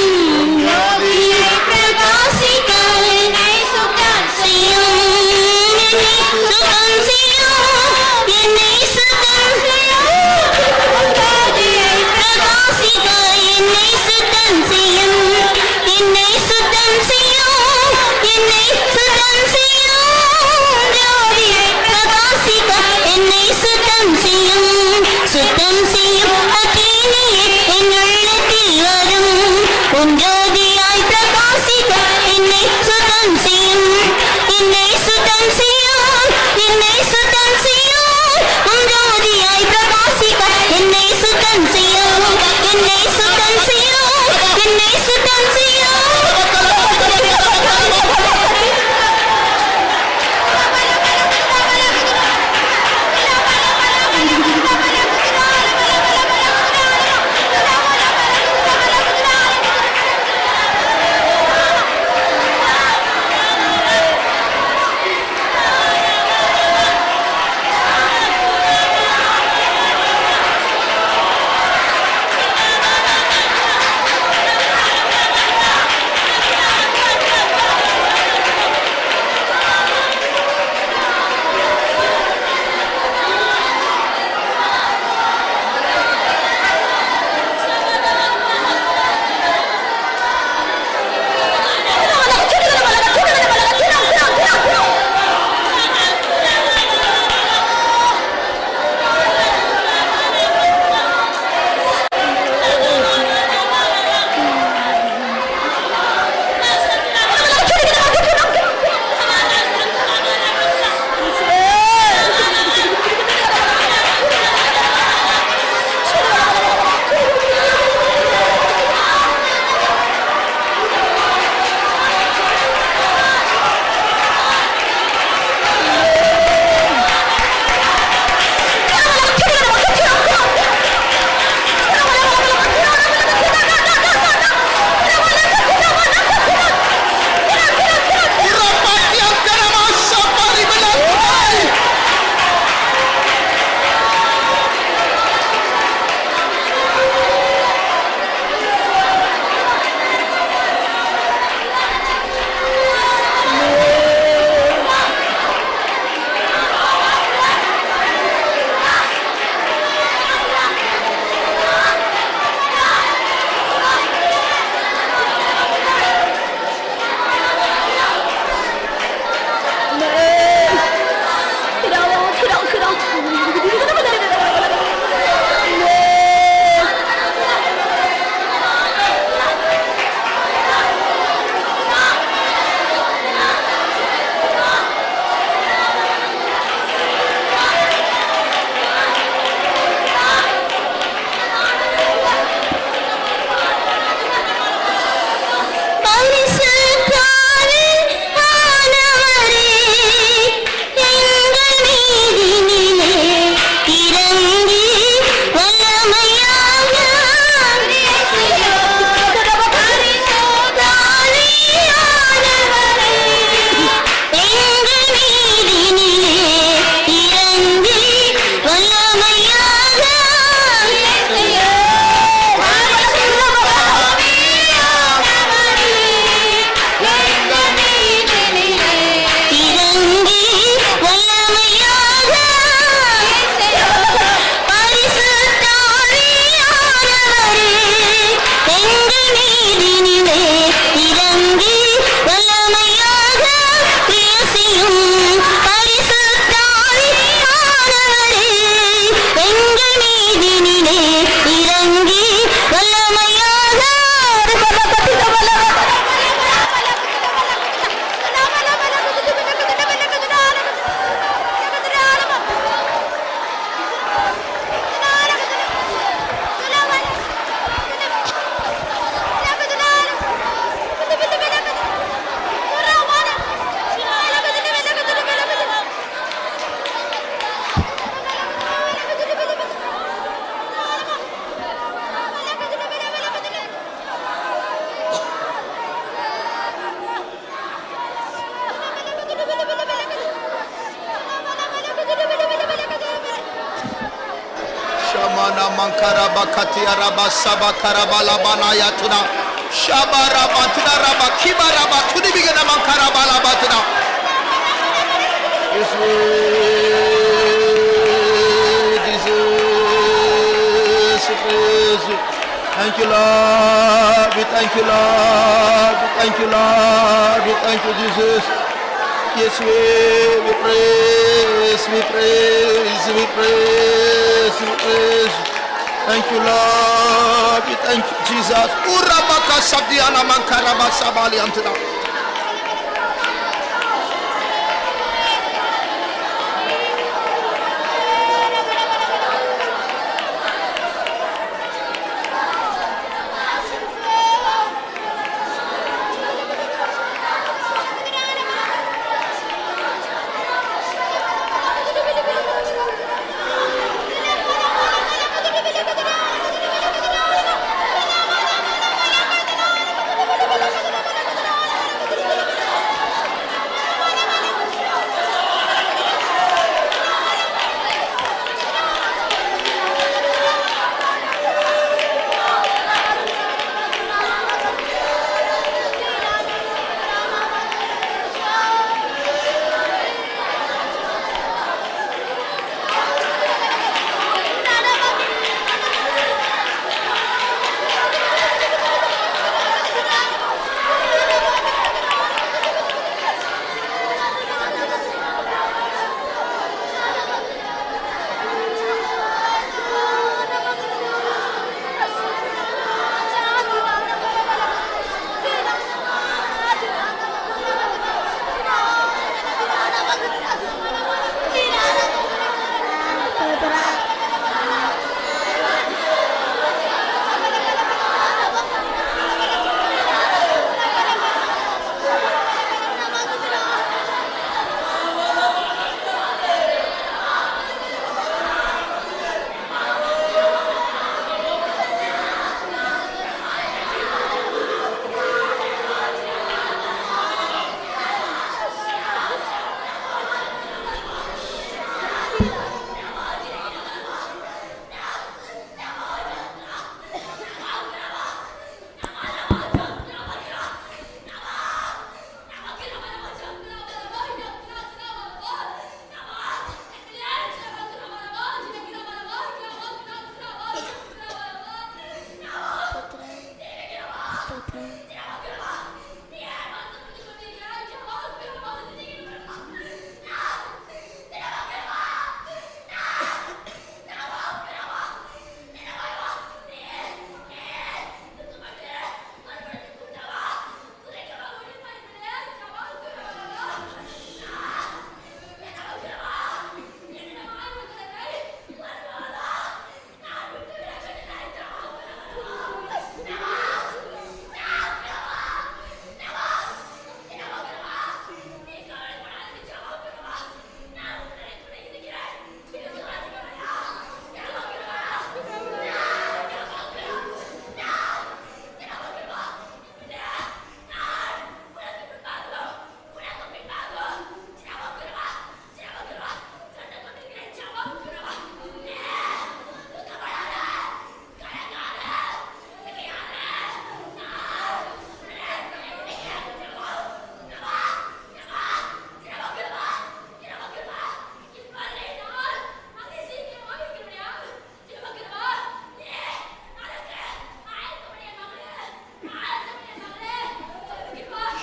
Speaker 3: ஜோதியை பிரகாசிக்க என்னை சுத்தம் செய்யும் என்னை சுத்தம் செய்யும் என்னை சுத்தம் செய்யும் ஜோதியை பிரகாசிக்க என்னை சுத்தம் செய்யும் என்னை சுத்தம் செய்யும் என்னை சுத்தம் செய்யும் ஜோதியை பிரகாசிக்க என்னை சுத்தம் செய்யும் அக்கினியே என்
Speaker 1: Mana mankara bakati araba saba karabala bana yatuna. Shabara batuna raba kibara batuni bigana mankara bala batuna. Jesus. Thank you, Lord. We thank you, Lord. We thank you, Lord. We thank you, Jesus. Yes, we praise, we praise, we praise, we praise. Thank you, Lord. We thank you, Jesus. Urabaka sabdiana mankaraba sabali antuna.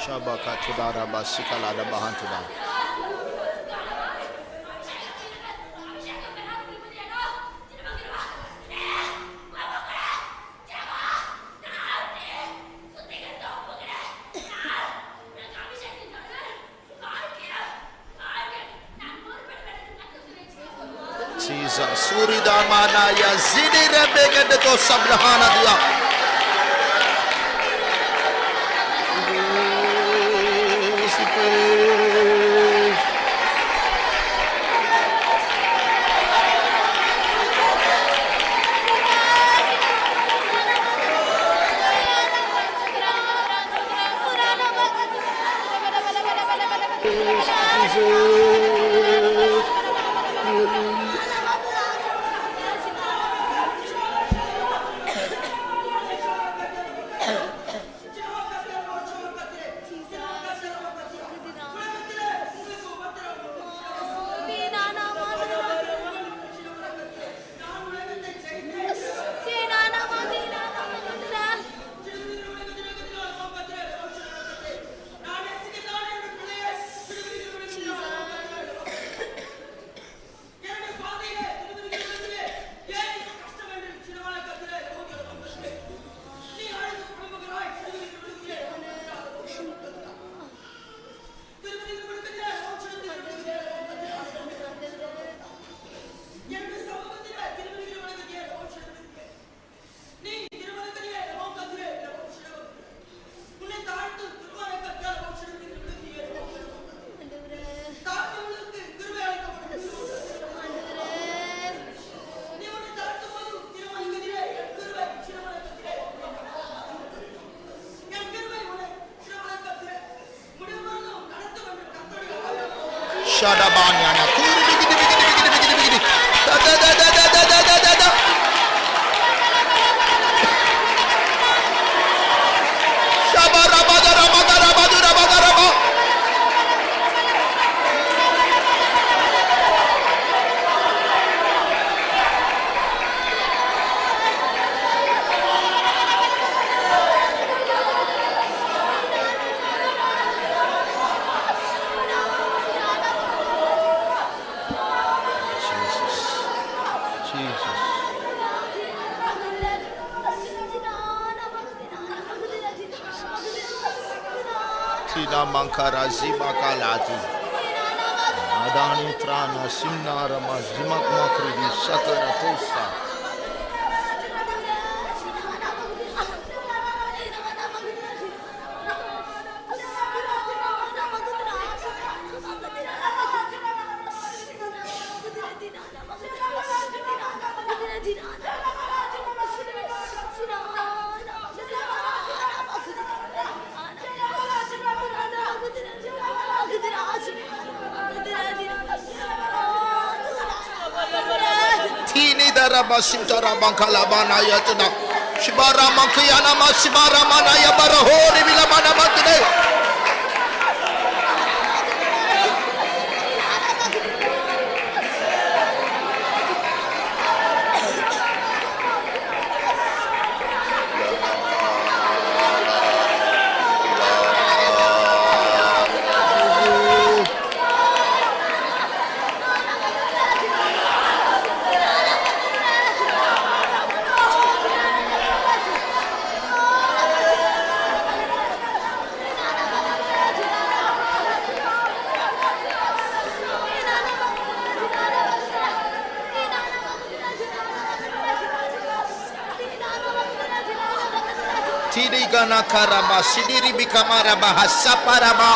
Speaker 1: Shabaka tudara basikala da bahantuda. Jesus, Suridamana ya zidi rebege de to sabrahana dia. Shadabanyana. Da da da da da da da da da. Shabarabadarabadarabadurabaduraba. Tina Mankara Zimakalati Adani Trana Simnara Mazimak Makri Sakara Tosa Tini Daraba Sintara Bankalabana Yatana Shibara Mankayana Masibara Manaya Barahori Vilamana Matine. Tidi Gana Karama Sidiri Bikamara Bahasaparama.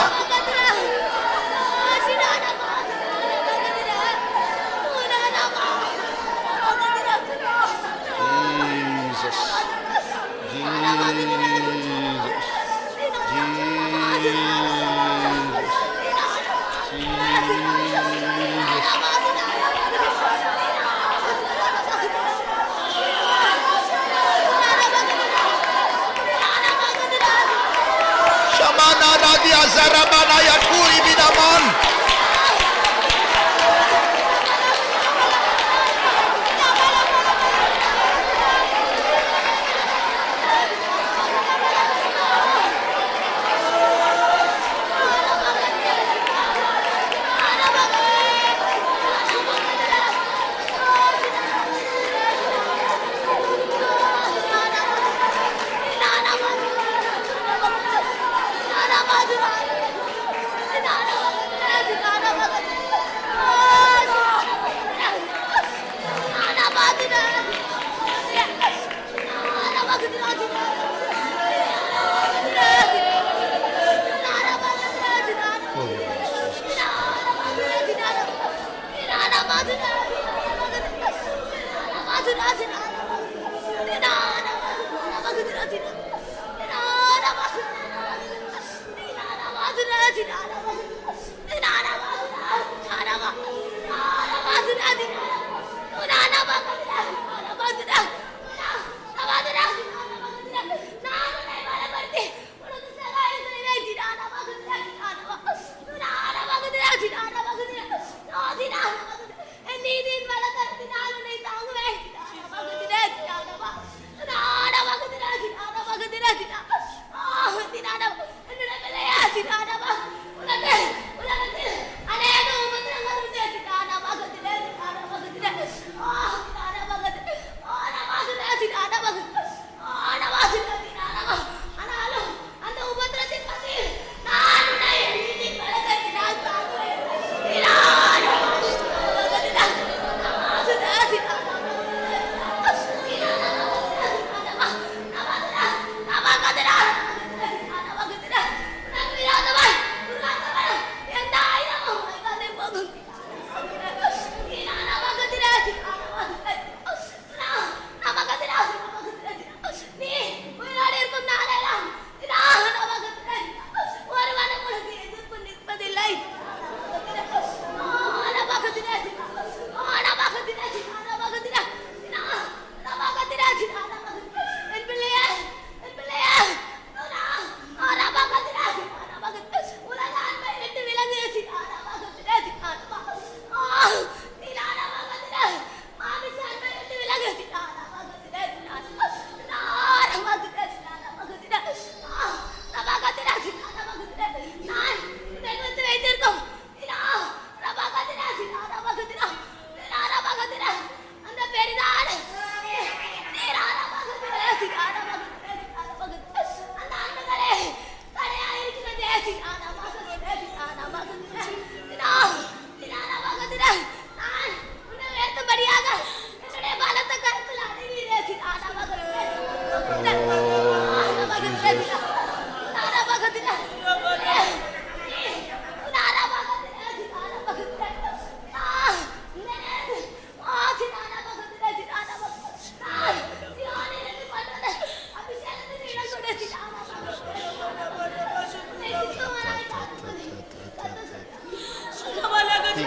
Speaker 1: Shamana Radia Zarabana Yakuri Binaman.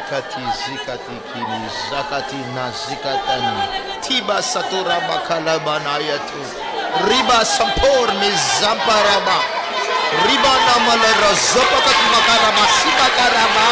Speaker 1: Zikati zikati kini zakati na zikatani tiba satura bakala banayatu riba sampor mizamparama riba namalera zopakat makarama sibakarama.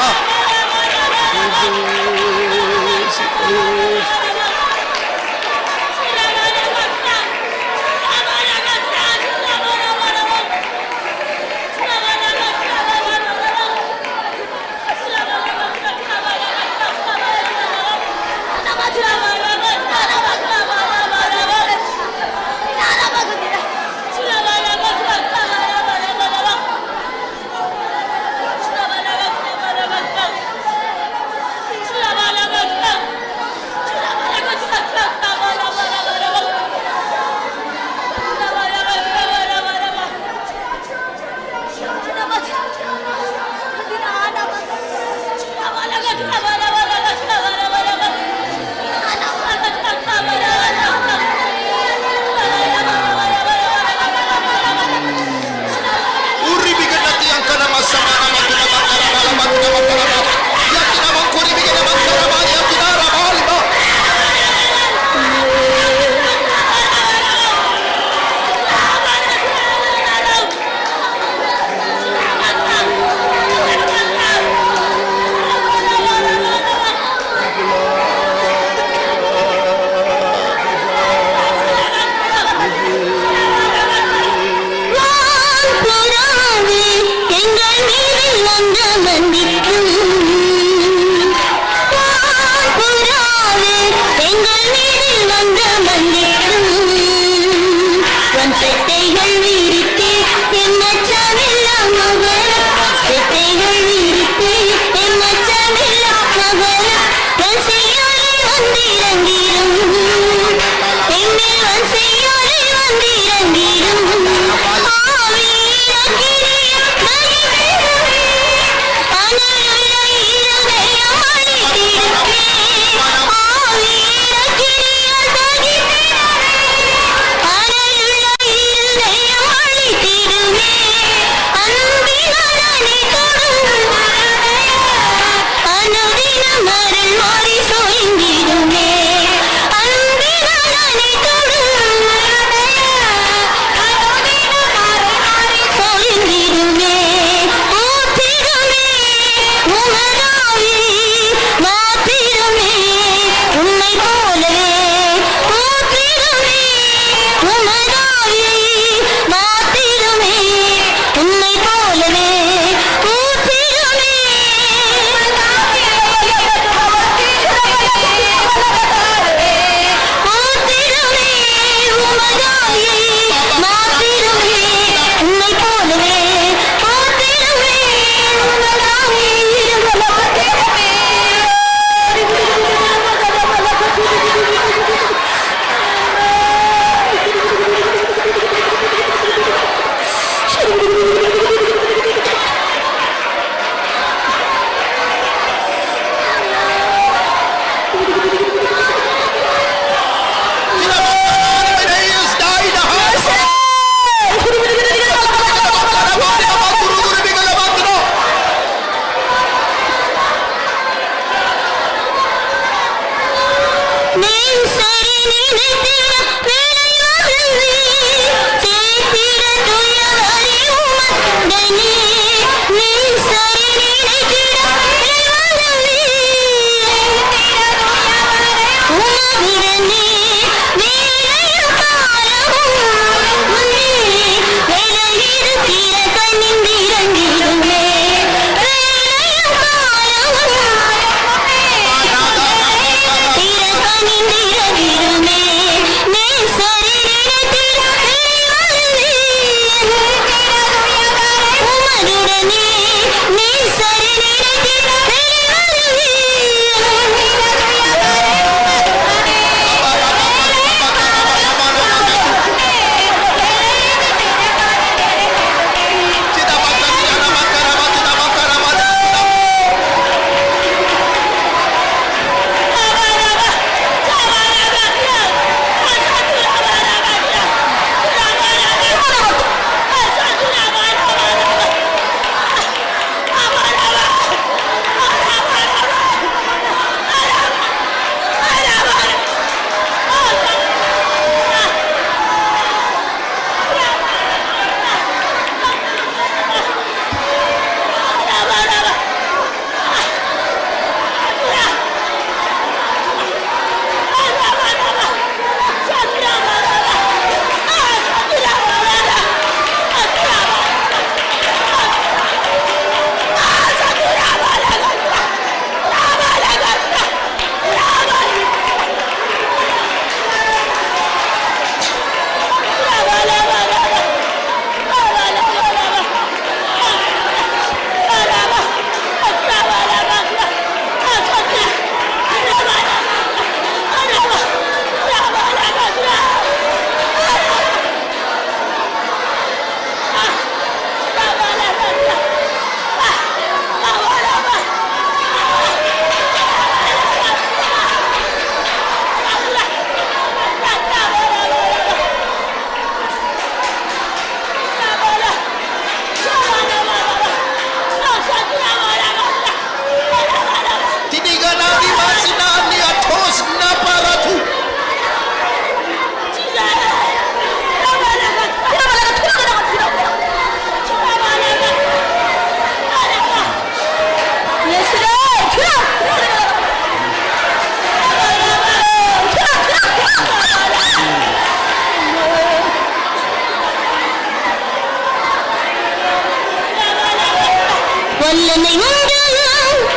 Speaker 3: வல்லமை உண்டு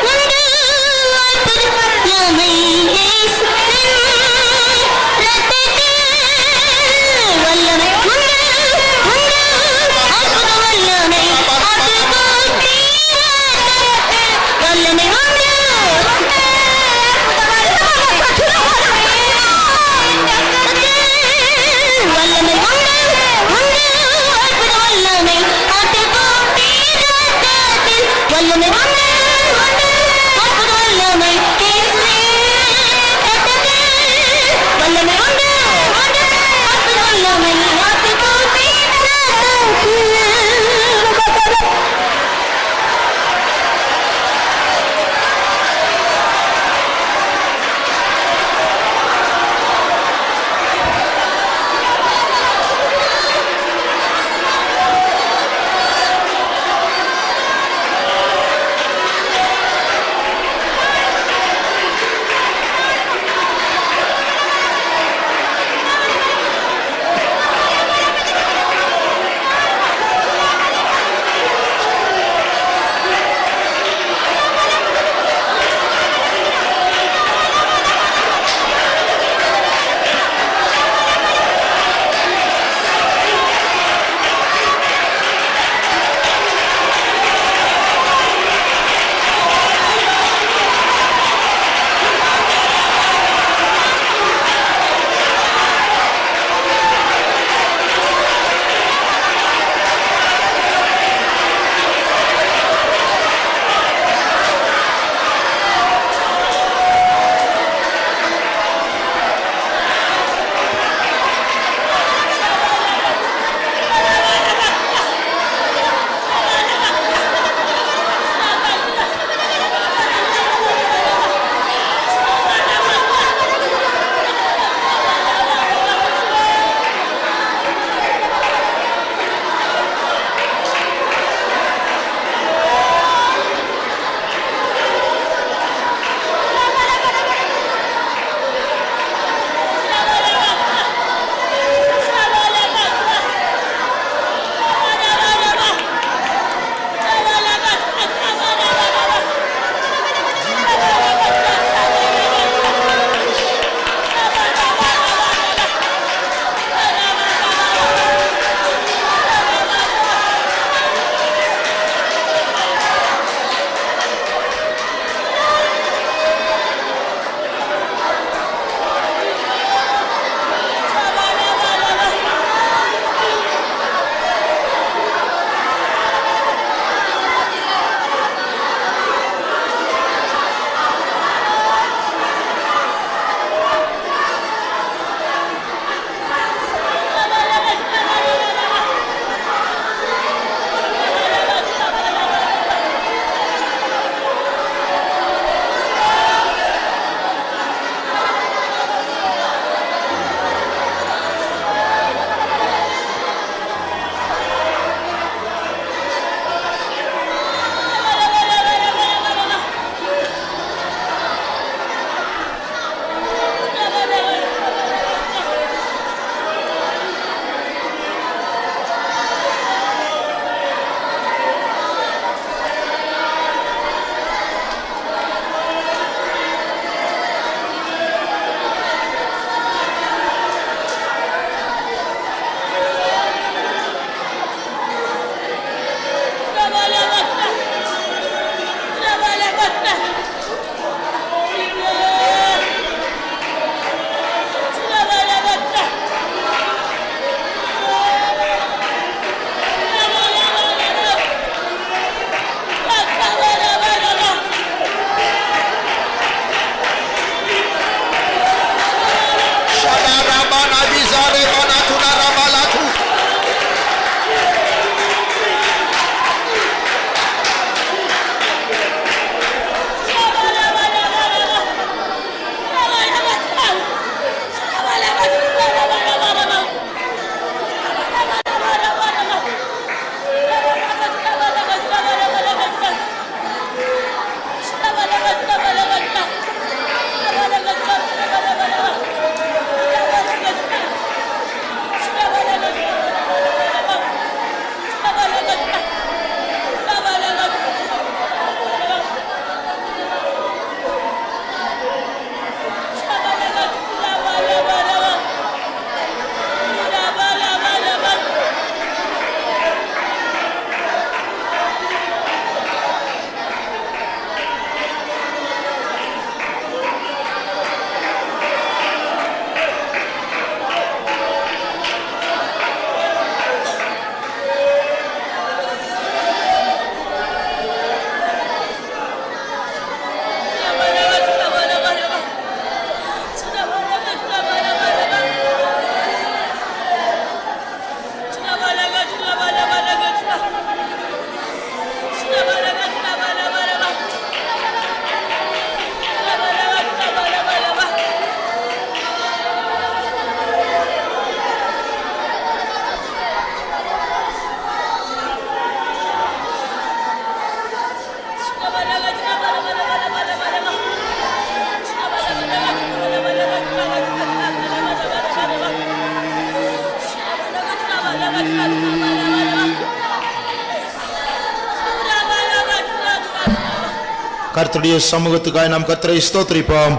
Speaker 3: உண்டு அற்புத வல்லமை இயேசுவின் இரத்தத்தில் வல்லமை உண்டு உண்டு அற்புத வல்லமை ஆட்டுக்குட்டி வல்லமை உண்டு வல்லமை உண்டு உண்டு அற்புத வல்லமை ஆட்டுக்குட்டி இரத்தத்தில் வல்லமை உண்டு
Speaker 1: கர்த்தருடைய சமூகத்துக்காய் நாம் கர்த்தரை ஸ்தோத்திரிப்போம்.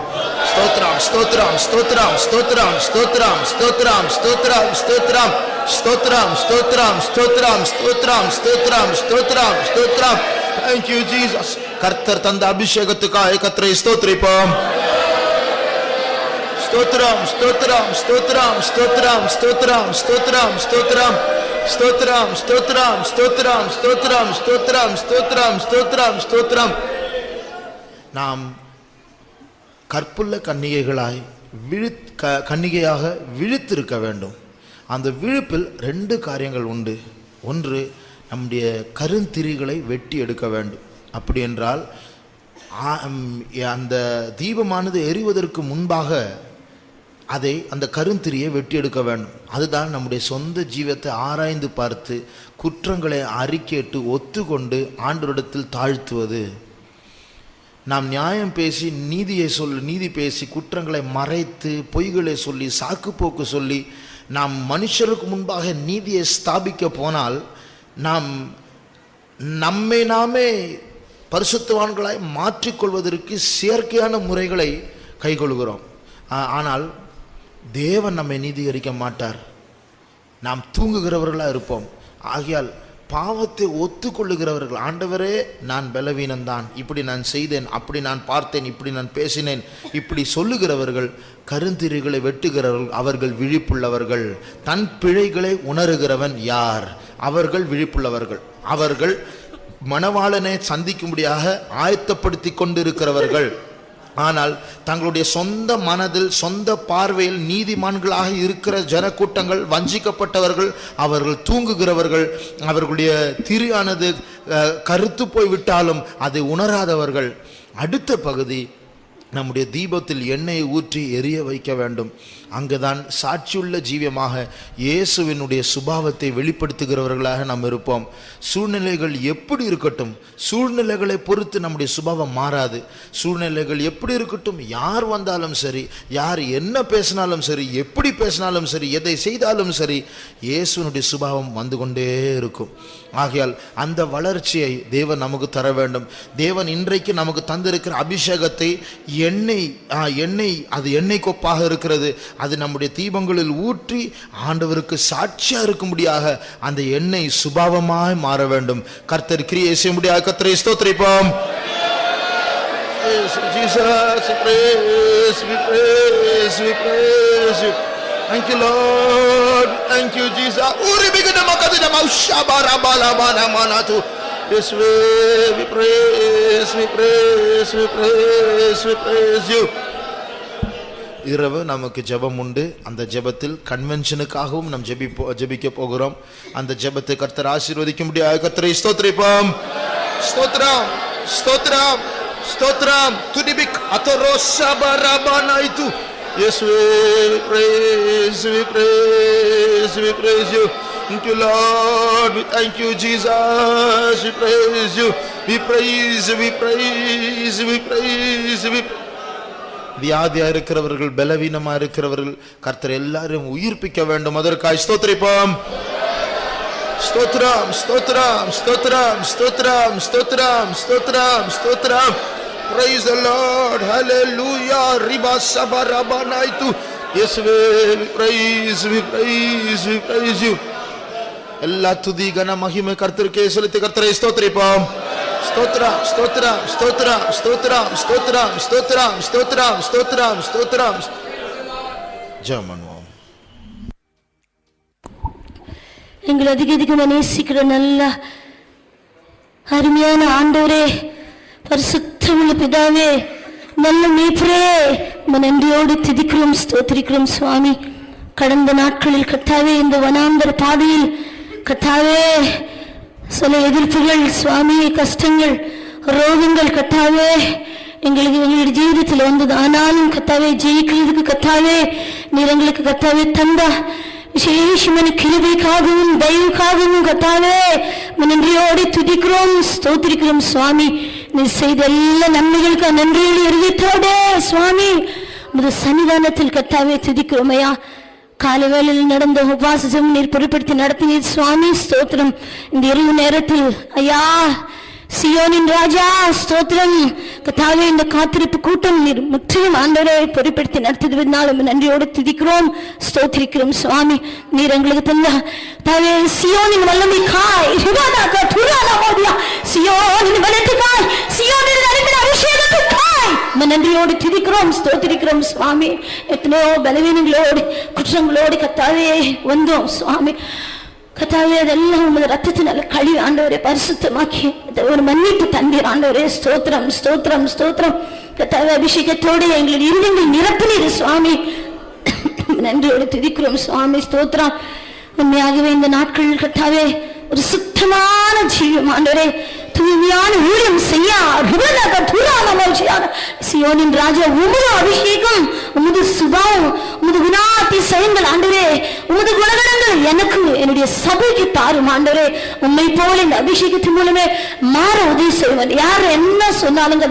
Speaker 1: ஸ்தோத்திரம் ஸ்தோத்திரம் ஸ்தோத்திரம் ஸ்தோத்திரம் ஸ்தோத்திரம் ஸ்தோத்திரம் ஸ்தோத்திரம் ஸ்தோத்திரம் ஸ்தோத்திரம் ஸ்தோத்திரம் ஸ்தோத்திரம் ஸ்தோத்திரம் ஸ்தோத்திரம் ஸ்தோத்திரம் ஸ்தோத்திரம். Thank you Jesus. கர்த்தர் தந்த அபிஷேகத்துக்காய் கர்த்தரை ஸ்தோத்திரிப்போம். ஸ்தோத்திரம் ஸ்தோத்திரம் ஸ்தோத்திரம் ஸ்தோத்திரம் ஸ்தோத்திரம் ஸ்தோத்திரம் ஸ்தோத்திரம் ஸ்தோத்திரம் ஸ்தோத்திரம் ஸ்தோத்திரம் ஸ்தோத்திரம் ஸ்தோத்திரம் ஸ்தோத்திரம் ஸ்தோத்திரம் ஸ்தோத்திரம். நாம் கற்புள்ள கன்னிகைகளாய் கன்னிகையாக விழித்திருக்க வேண்டும். அந்த விழிப்பில் 2 காரியங்கள் உண்டு. ஒன்று, நம்முடைய கருந்திரிகளை வெட்டி எடுக்க வேண்டும். அப்படி என்றால் அந்த தீபமானது எரிவதற்கு முன்பாக அந்த கருந்திரியை வெட்டி எடுக்க வேண்டும். அதுதான் நம்முடைய சொந்த ஜீவத்தை ஆராய்ந்து பார்த்து குற்றங்களை அறிக்கையிட்டு ஒத்துக்கொண்டு ஆண்டவரிடத்தில் தாழ்த்துவது. நாம் நியாயம் பேசி நீதி பேசி குற்றங்களை மறைத்து பொய்களை சொல்லி சாக்குப்போக்கு சொல்லி நாம் மனுஷருக்கு முன்பாக நீதியை ஸ்தாபிக்க போனால் நாம் நம்மை நாமே பரிசுத்தவான்களாய் மாற்றிக்கொள்வதற்கு செயற்கையான முறைகளை கைக்கொள்கிறோம். ஆனால் தேவன் நம்மை நீதிகரிக்க மாட்டார். நாம் தூங்குகிறவர்களாக இருப்போம். ஆகையால் பாவத்தை ஒத்துக்கொள்ளுகிறவர்கள், ஆண்டவரே நான் பலவீனந்தான், இப்படி நான் செய்தேன், அப்படி நான் பார்த்தேன், இப்படி நான் பேசினேன், இப்படி சொல்லுகிறவர்கள் கருந்திரிகளை வெட்டுகிறவர்கள். அவர்கள் விழிப்புள்ளவர்கள். தன் பிழைகளை உணருகிறவன் யார்? அவர்கள் விழிப்புள்ளவர்கள். அவர்கள் மணவாளனை சந்திக்கும்படியாக ஆயத்தப்படுத்தி கொண்டிருக்கிறவர்கள். ஆனால் தங்களுடைய சொந்த மனதில் சொந்த பார்வையில் நீதிமான்களாக இருக்கிற ஜனக்கூட்டங்கள் வஞ்சிக்கப்பட்டவர்கள், அவர்கள் தூங்குகிறவர்கள். அவர்களுடைய திரியானது கருத்து போய்விட்டாலும் அதை உணராதவர்கள். அடுத்த பகுதி, நம்முடைய தீபத்தில் எண்ணெயை ஊற்றி எரிய வைக்க வேண்டும். அங்குதான் சாட்சியுள்ள ஜீவியமாக இயேசுவினுடைய சுபாவத்தை வெளிப்படுத்துகிறவர்களாக நாம் இருப்போம். சூழ்நிலைகள் எப்படி இருக்கட்டும், சூழ்நிலைகளை பொறுத்து நம்முடைய சுபாவம் மாறாது. சூழ்நிலைகள் எப்படி இருக்கட்டும், யார் வந்தாலும் சரி, யார் என்ன பேசினாலும் சரி, எப்படி பேசினாலும் சரி, எதை செய்தாலும் சரி, இயேசுவினுடைய சுபாவம் வந்து கொண்டே இருக்கும். ஆகையால் அந்த வளர்ச்சியை தேவன் நமக்கு தர வேண்டும். தேவன் இன்றைக்கு நமக்கு தந்திருக்கிற அபிஷேகத்தை எண்ணெய் அது எண்ணெய் கொப்பாக இருக்கிறது. அது நம்முடைய தீபங்களில் ஊற்றி ஆண்டவருக்கு சாட்சியா இருக்கும்படியாக அந்த எண்ணெய் சுபாவமாய் மாற வேண்டும். கர்த்தர் கிரியை செய்ய முடியாது. கர்த்தரை ஸ்தோத்திரிப்போம். Thank you Lord, thank you Jesus. Uri bigana makadina maushabara bala bana manatu. Yes we praise, we praise, we praise, we praise you. இரவு நமக்கு ஜெபம் உண்டு. அந்த ஜெபத்தில் கன்வென்ஷனுக்காகவும் நாம் ஜெபிக்க போகிறோம். அந்த ஜெபத்தை கர்த்தர் ஆசீர்வதிக்க முடியாது. கர்த்தரை ஸ்தோத்திரிப்போம். ஸ்தோத்திரம் ஸ்தோத்திரம் ஸ்தோத்திரம் துதிபிக் அதரோஷபரபனைது. Yes we praise, we praise, we praise you. Thank you Lord, we thank you Jesus, we praise you, we praise, we praise, we praise, we வியாதியா இருக்கிறவர்கள், பலவீனமா இருக்கிறவர்கள், கர்த்தர் எல்லாரும் உயிர்ப்பிக்க வேண்டும். அதற்காக ஸ்தோத்திரிப்போம். ஸ்தோத்திரம் ஸ்தோத்திரம் ஸ்தோத்திரம் ஸ்தோத்திரம் ஸ்தோத்திரம் ஸ்தோத்திரம் ஸ்தோத்திரம். Praise the Lord, hallelujah. Riba sabarabanaitu. Yes we praise, we praise, we praise you. எல்லா துதி கன மகிமை கர்த்தருக்கே செலுத்தி கர்த்தரை ஸ்தோத்திரிப்போம். ஸ்தோத்திரம் ஸ்தோத்திரம் ஸ்தோத்திரம் ஸ்தோத்திரம் ஸ்தோத்திரம் ஸ்தோத்திரம் ஸ்தோத்திரம் ஸ்தோத்திரம் ஸ்தோத்திரம். ஜெபம் பண்ணுவோம்.
Speaker 3: எங்களை அதிகம் நேசிக்கிற நல்ல அருமையான ஆண்டவரே, பரிசுத்தமுள்ள பிதாவே, நல்ல மேய்ப்பரே, நன்றியோடு துதிக்கிறோம், ஸ்தோத்திரிக்கிறோம் சுவாமி. கடந்த நாட்களில் கர்த்தாவே இந்த வனாந்தர பாதையில் கர்த்தாவே சில எதிர்ப்புகள் சுவாமி, கஷ்டங்கள், ரோகங்கள் கர்த்தாவே எங்களுடைய ஜீவிதத்தில் வந்தது. ஆனாலும் கர்த்தாவே ஜெயிக்கிறதுக்கு கர்த்தாவே நீர் எங்களுக்கு கர்த்தாவே தந்த விசேஷமான கிருபைக்காகவும் தயவுக்காகவும் கர்த்தாவே நன்றியோடு துதிக்கிறோம், ஸ்தோத்திரிக்கிறோம் சுவாமி. நீர் செய்த எல்லா நன்மைகளுக்கு நன்றியோடு இருதயத்தோடு சுவாமி உமது சன்னிதானத்தில் கர்த்தாவே துதிக்கிறோம் ஐயா. காலை வேளையில் நடந்த உபவாசம் நீர் பொருட்படுத்தி நடத்தினீர் சுவாமி, ஸ்தோத்திரம். இந்த இரவு நேரத்தில் ஐயா சியோனின் ராஜா ஸ்தோத்திரம். கர்த்தாவே, இந்த காத்திருப்பு கூட்டம் நீர் முற்றிலும் ஆண்டவரே பொறுப்படுத்தி நடத்துவதனால் நன்றியோடு துதிக்கிறோம், ஸ்தோத்திரிக்கிறோம் சுவாமி. நீர் எங்களுக்கு தந்த கர்த்தாவே சியோனின் வல்லமைக்காய், சியோனின் வல்லமைக்காய், சியோனின் அபிஷேகத்துக்காய் நன்றியோடு துதிக்கிறோம், ஸ்தோத்திரிக்கிறோம் சுவாமி. எத்தனையோ பலவீனங்களோடு குற்றங்களோடு கர்த்தாவே வந்தோம் சுவாமி. கர்த்தாவே, அதெல்லாம் உமது ரத்தத்தினால கழுவி ஆண்டவரே பரிசுத்தமாக்கி ஒரு மன்னிப்பு தந்தீர் ஆண்டவரே. ஸ்தோத்திரம் ஸ்தோத்திரம் ஸ்தோத்திரம். கர்த்தாவே, அபிஷேகத்தோடு எங்களுடைய இருதயங்கள் நிரப்பினீர் சுவாமி. நன்றியோடு துதிக்கிறோம் சுவாமி. ஸ்தோத்திரம். உண்மையாகவே இந்த நாட்கள் கர்த்தாவே ஒரு சுத்தமான ஜீவம் ஆண்டவரே, தூய்மையான ஊழியம் செய்ய சியோனின் ராஜா உமது அபிஷேகம், உமது சுபாவம், உமது குணாதிசயங்கள் ஆண்டவரே, உமது குணகணங்கள் எனக்கு என்னுடைய சபைக்கு தாரும் ஆண்டவரே. உண்மை போல இந்த அபிஷேகத்தின் மூலமே மாற உதவி செய்வார். யார் என்ன சொன்னாலும்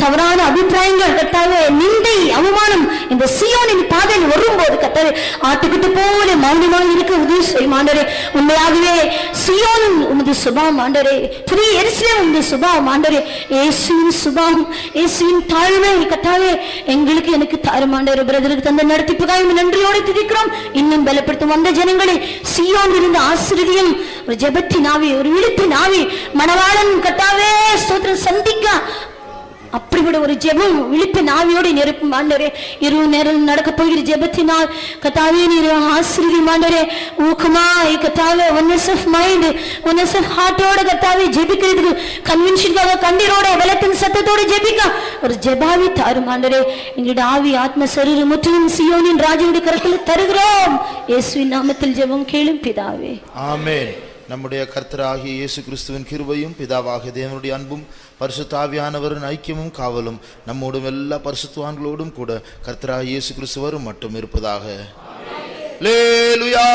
Speaker 3: தவறான அபிப்பிராயங்கள் கர்த்தாவே, நிந்தை அவமானம் இந்த சியோனின் பாதையில் வரும்போது கர்த்தாவே ஆட்டுக்கிட்டு போல மௌனமாக இருக்க உதவி செய்யும் ஆண்டவரே. உண்மையாகவே சியோன் உமது சுபாவம் ஆண்டவரே, புதிய எரிசிலே உமது சுபாவம் ஆண்டவரே. இயேசுவின் சுபாவம், இயேசுவின் தாழ்மை கர்த்தாவே எங்களுக்கு எனக்கு தாரும் ஆண்டவரே. பிரதருக்கு தந்த நடத்திப்புக்காக நன்றியோடு துதிக்கிறோம். இன்னும் பலப்படுத்தும் வந்த ஜனங்களை சியோனில் இருந்து ஆசீர்வதியும். ஒரு ஜெபத்தின் ஆவி, ஒரு விழிப்பின் ஆவி மணவாளன் கர்த்தாவே ஸ்தோத்திரம் சந்திக்க அப்படிப்பட்ட ஒரு ஜெபம் விழிப்பின் ஆவியோடு நிரப்பும் ஆண்டவரே. இரவு நேரம் நடக்க போகிற ஜெபத்தினால் கர்த்தாவே நீர் ஆசீர்வதியும் ஆண்டவரே. ஊக்கமாய் கர்த்தாவே oneness of mind, oneness of ஹார்ட்டோட கர்த்தாவே ஜெபிக்கிறதுக்கு கன்வின்ஷனுக்காக கண்ணீரோட வெள்ளத்தின் சத்தத்தோடு ஜெபிக்க ஒரு ஜெபாவி தாரும் ஆண்டவரே. எங்களுடைய ஆவி ஆத்ம சரீரம் முற்றிலும் சியோனின் ராஜாவுடைய கரத்தில் தருகிறோம். இயேசுவின் நாமத்தில் ஜெபம் கேளும் பிதாவே,
Speaker 1: ஆமென். நம்முடைய கர்த்தராகிய இயேசு கிறிஸ்துவின் கிருபையும் பிதாவாகிய தேவனுடைய அன்பும் பரிசுத்த ஆவியானவரின் ஐக்கியமும் காவலும் நம்மோடும் எல்லா பரிசுத்தவான்களோடும் கூட கர்த்தராகிய இயேசு கிறிஸ்து வரும் மட்டும் இருப்பதாக. அல்லேலூயா.